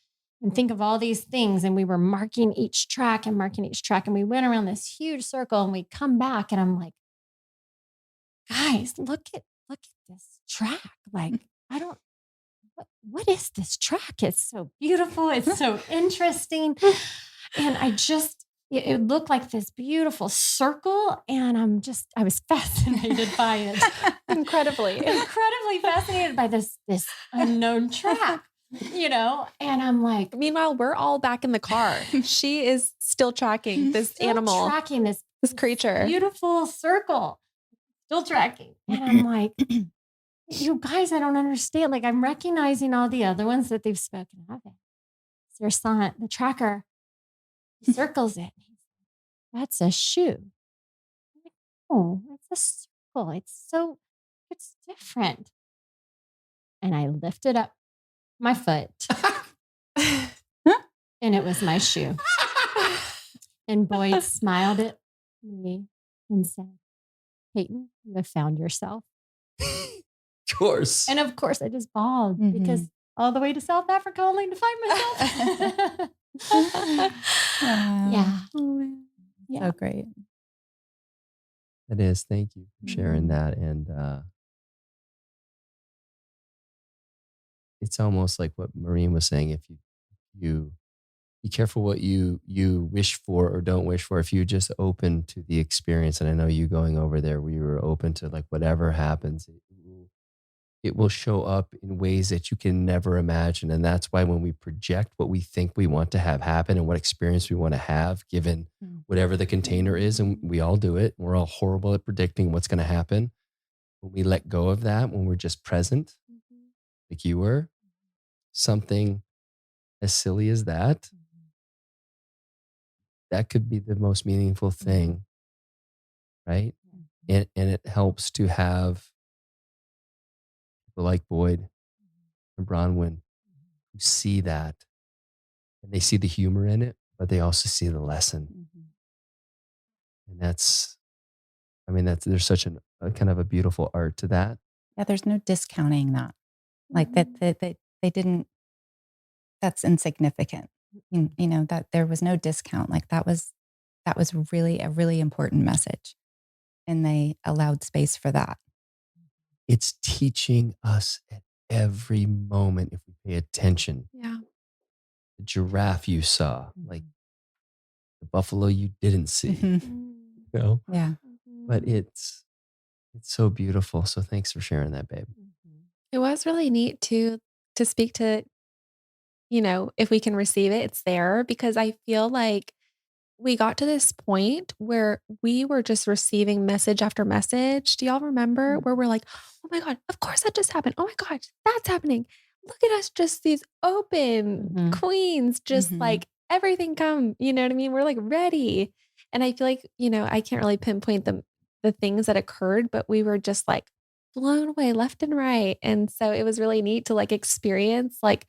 and think of all these things. And we were marking each track and we went around this huge circle and we come back and I'm like, guys, look at this track. Like, what is this track? It's so beautiful. It's so interesting. And it looked like this beautiful circle. And I was fascinated by it. Incredibly fascinated by this unknown track, and I'm like, meanwhile, we're all back in the car. She is still tracking this animal, tracking this creature, beautiful circle, still tracking. And I'm like, you guys, I don't understand. Like I'm recognizing all the other ones that they've spoken of. Their son, the tracker, circles it. That's a shoe. I'm like, oh, it's a circle. It's different. And I lifted up my foot and it was my shoe. And Boyd smiled at me and said, Peyton, you have found yourself. Of course. And of course I just bawled because all the way to South Africa only to find myself. Yeah. Oh, yeah. So great. It is. Thank you for sharing that. And it's almost like what Maureen was saying. If you be careful what you wish for or don't wish for, if you just open to the experience. And I know you going over there, we were open to like whatever happens, it will it will show up in ways that you can never imagine. And that's why when we project what we think we want to have happen and what experience we want to have, given whatever the container is, and we all do it, we're all horrible at predicting what's going to happen. When we let go of that, when we're just present, like you were, something as silly as that, that could be the most meaningful thing, right? And it helps to have people like Boyd and Bronwyn who see that, and they see the humor in it, but they also see the lesson. And that's, I mean, there's such a kind of a beautiful art to that. Yeah, there's no discounting that. Like that they didn't, that's insignificant. You know, that there was no discount. Like that was really a really important message. And they allowed space for that. It's teaching us at every moment if we pay attention. Yeah. The giraffe you saw, like the buffalo you didn't see, you know? Yeah. But it's so beautiful. So thanks for sharing that, babe. It was really neat to speak to, you know, if we can receive it, it's there, because I feel like we got to this point where we were just receiving message after message. Do y'all remember where we're like, oh my God, of course that just happened. Oh my God, that's happening. Look at us, just these open queens, just like everything come, you know what I mean? We're like ready. And I feel like, you know, I can't really pinpoint the things that occurred, but we were just like blown away left and right. And so it was really neat to like experience like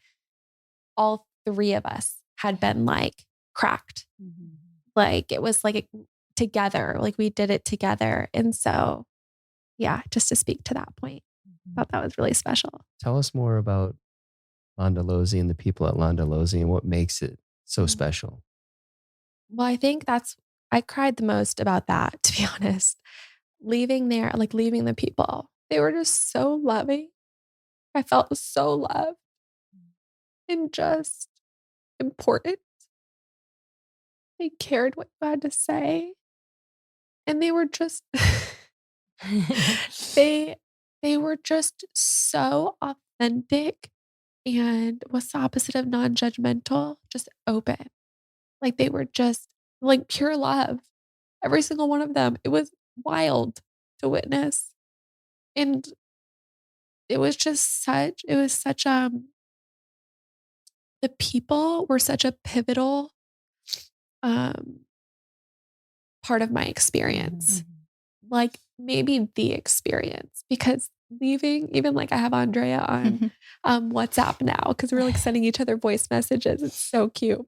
all three of us had been like cracked. Like it was like together, like we did it together. And so, yeah, just to speak to that point, I thought that was really special. Tell us more about Londolozi and the people at Londolozi and what makes it so special. Well, I think I cried the most about that, to be honest. Leaving there, like leaving the people, they were just so loving. I felt so loved and just important. They cared what you had to say. And they were just, they were just so authentic. And what's the opposite of non-judgmental? Just open. Like they were just like pure love. Every single one of them. It was wild to witness. And it was such the people were such a pivotal part of my experience. Like maybe the experience, because leaving, even like I have Andrea on WhatsApp now, because we're like sending each other voice messages. It's so cute.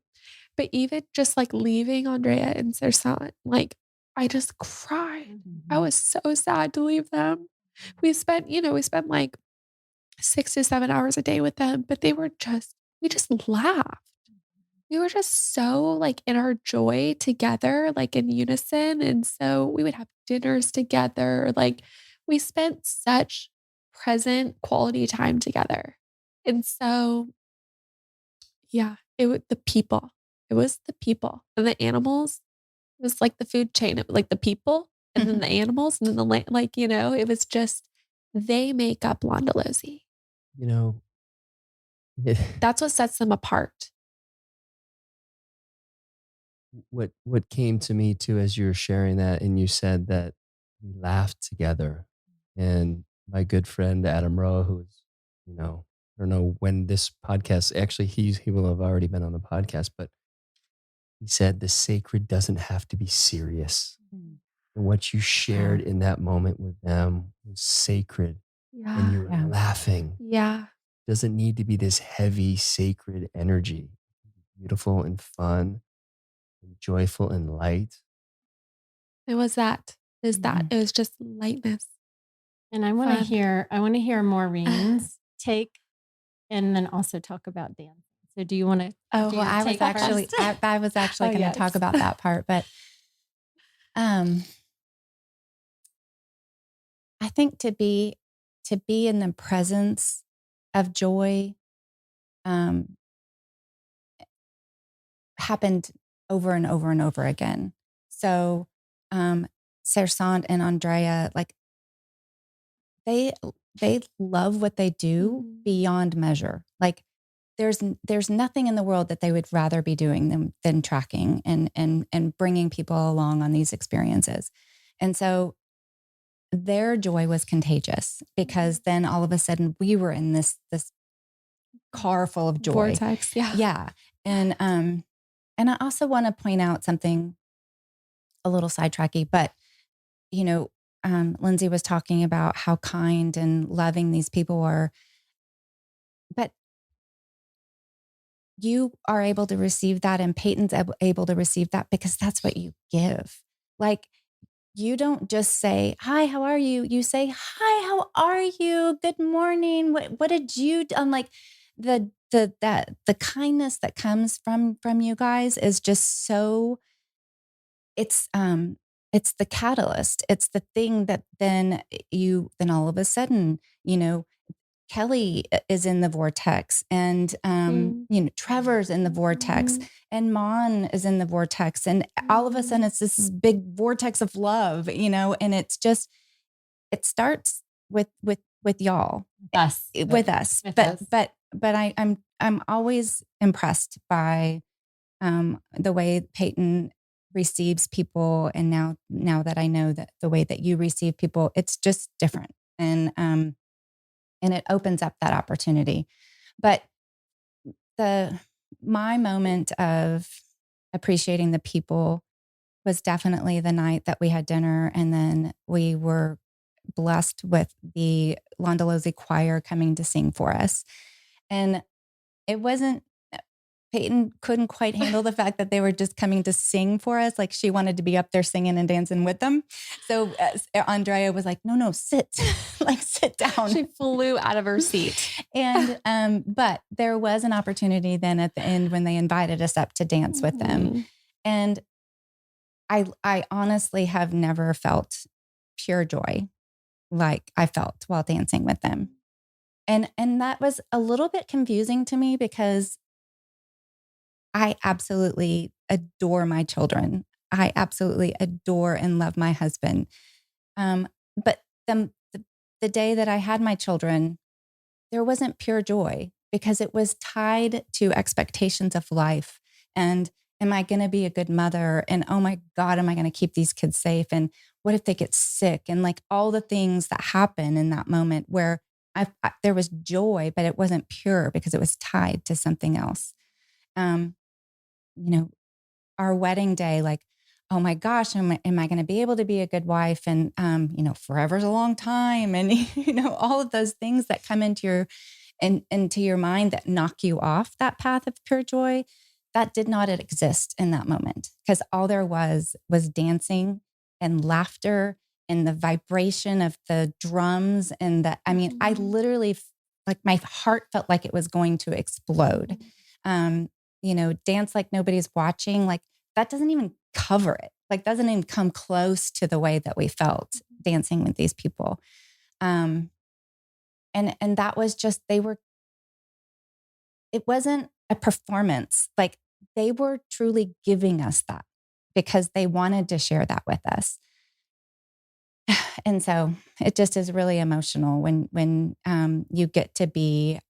But even just like leaving Andrea and Sersan, like I just cried. I was so sad to leave them. We spent like 6 to 7 hours a day with them, but we just laughed. We were just so like in our joy together, like in unison. And so we would have dinners together. Like we spent such present quality time together. And so, yeah, it was the people. It was the people and the animals. It was like the food chain. It was like the people and then the animals and then the land. Like, you know, it was just, they make up Londolozi. You know, That's what sets them apart. what came to me too as you were sharing that, and you said that we laughed together, and my good friend Adam Rowe, who's, you know, I don't know when this podcast, actually he will have already been on the podcast, but he said the sacred doesn't have to be serious. And what you shared in that moment with them was sacred. Yeah. And you were laughing. Yeah. Doesn't need to be this heavy, sacred energy. Beautiful and fun and joyful and light. It was that. It was just lightness. And I want to hear Maureen's take, and then also talk about dance. So do you want to? Oh, well, I was actually going to talk about that part, but I think to be in the presence of joy happened over and over and over again. So Sersan and Andrea, like they they love what they do beyond measure. Like there's nothing in the world that they would rather be doing than tracking and bringing people along on these experiences. And so their joy was contagious, because then all of a sudden we were in this car full of joy. Vortex. Yeah. Yeah. And I also want to point out something a little sidetracky, but Lindsay was talking about how kind and loving these people were, but you are able to receive that, and Peyton's able to receive that, because that's what you give. Like, you don't just say, "Hi, how are you?" You say, "Hi, how are you? Good morning. What did you do?" Like the kindness that comes from you guys is just so, it's the catalyst. It's the thing that then all of a sudden, Kelly is in the vortex, and Trevor's in the vortex, and Mon is in the vortex, and all of a sudden it's this big vortex of love, and it's just, it starts with y'all, with us. But I'm always impressed by the way Peyton receives people, and now that I know that the way that you receive people, it's just different, and it opens up that opportunity. But my moment of appreciating the people was definitely the night that we had dinner, and then we were blessed with the Londolozi choir coming to sing for us. And it wasn't, Peyton couldn't quite handle the fact that they were just coming to sing for us. Like, she wanted to be up there singing and dancing with them. So Andrea was like, no, sit, like, sit down. She flew out of her seat. And, but there was an opportunity then at the end when they invited us up to dance with them. And I honestly have never felt pure joy like I felt while dancing with them. And that was a little bit confusing to me, because I absolutely adore my children. I absolutely adore and love my husband. But the day that I had my children, there wasn't pure joy, because it was tied to expectations of life. And am I going to be a good mother? And oh my God, am I going to keep these kids safe? And what if they get sick? And like all the things that happen in that moment where there was joy, but it wasn't pure because it was tied to something else. Our wedding day, like, oh my gosh, am I going to be able to be a good wife? And, forever's a long time. And, all of those things that come into your mind that knock you off that path of pure joy, that did not exist in that moment, because all there was dancing and laughter and the vibration of the drums. And I literally, like, my heart felt like it was going to explode. Dance like nobody's watching, like that doesn't even cover it. Like, doesn't even come close to the way that we felt dancing with these people. And that was just, it wasn't a performance. Like, they were truly giving us that because they wanted to share that with us. And so it just is really emotional when you get to be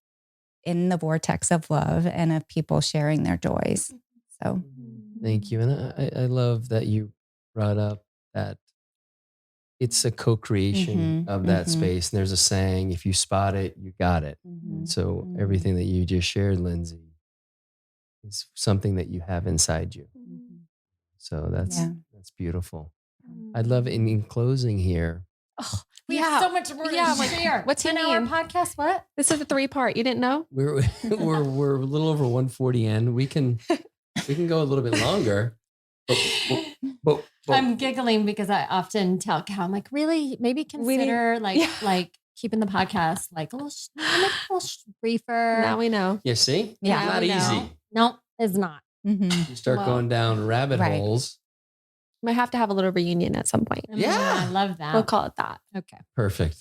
in the vortex of love and of people sharing their joys. So thank you. And I love that you brought up that it's a co-creation of that space. And there's a saying, if you spot it, you got it. So everything that you just shared, Lindsay, is something that you have inside you. So that's beautiful. I'd love, in closing here. Oh, we have so much more to share. What's 10-hour podcast? What? This is a 3-part. You didn't know? We're a little over 140 in. We can go a little bit longer. But I'm giggling because I often tell Cal, I'm like, really, maybe consider like keeping the podcast like a little briefer. Now we know. You see? Yeah. Not easy. No, it's not. You start going down rabbit holes. Might have to have a little reunion at some point. Yeah. I love that. We'll call it that. Okay. Perfect.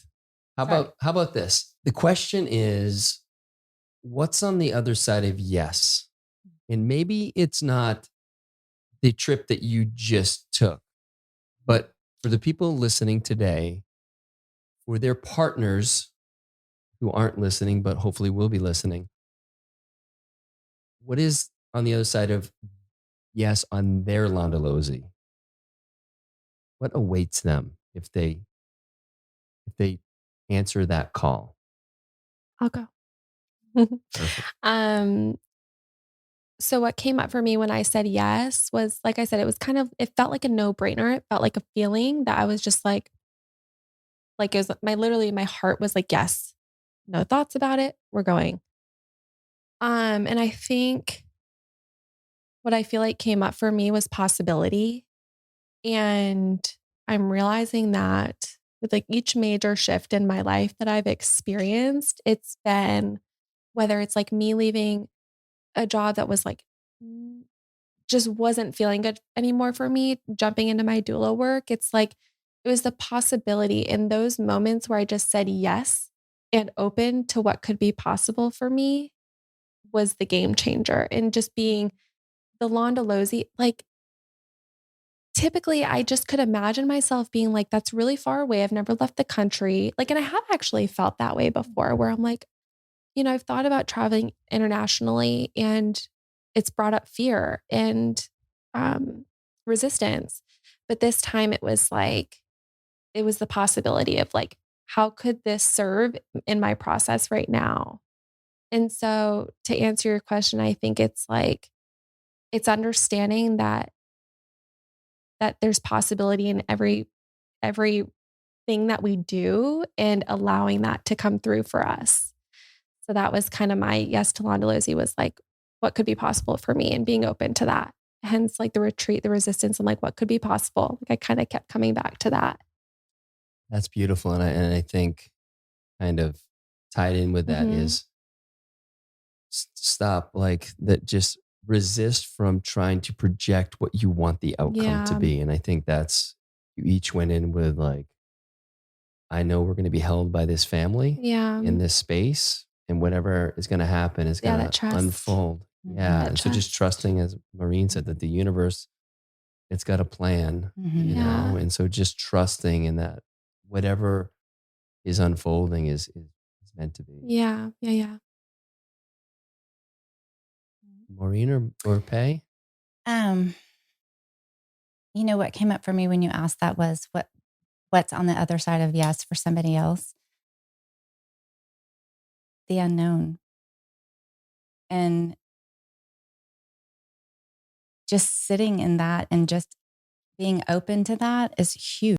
How about this? The question is, what's on the other side of yes? And maybe it's not the trip that you just took, but for the people listening today, for their partners who aren't listening, but hopefully will be listening. What is on the other side of yes on their Londolozy? What awaits them if they answer that call? I'll go. Perfect. So what came up for me when I said yes was, like I said, it felt like a no-brainer. It felt like a feeling that I was just like it was my heart was like, yes, no thoughts about it. We're going. And I think what I feel like came up for me was possibility. And I'm realizing that with like each major shift in my life that I've experienced, it's been whether it's like me leaving a job that was like just wasn't feeling good anymore for me, jumping into my doula work. It's like it was the possibility in those moments where I just said yes and open to what could be possible for me was the game changer. And just being the Londolozy, like typically I just could imagine myself being like, that's really far away. I've never left the country. Like, and I have actually felt that way before where I'm like, I've thought about traveling internationally and it's brought up fear and resistance. But this time it was the possibility of like, how could this serve in my process right now? And so to answer your question, I think it's like, it's understanding that there's possibility in every thing that we do and allowing that to come through for us. So that was kind of my yes to Londolozy was like, what could be possible for me and being open to that. Hence like the retreat, the resistance, and like what could be possible. Like I kind of kept coming back to that. That's beautiful. And I think kind of tied in with that is stop like that, just resist from trying to project what you want the outcome to be. And I think that's, you each went in with like, I know we're going to be held by this family in this space, and whatever is going to happen is going to unfold. Yeah. And so just trusting, as Maureen said, that the universe, it's got a plan, you know? And so just trusting in that whatever is unfolding is meant to be. Yeah. Maureen or Pei? What came up for me when you asked that was what's on the other side of yes for somebody else? The unknown. And just sitting in that and just being open to that is huge.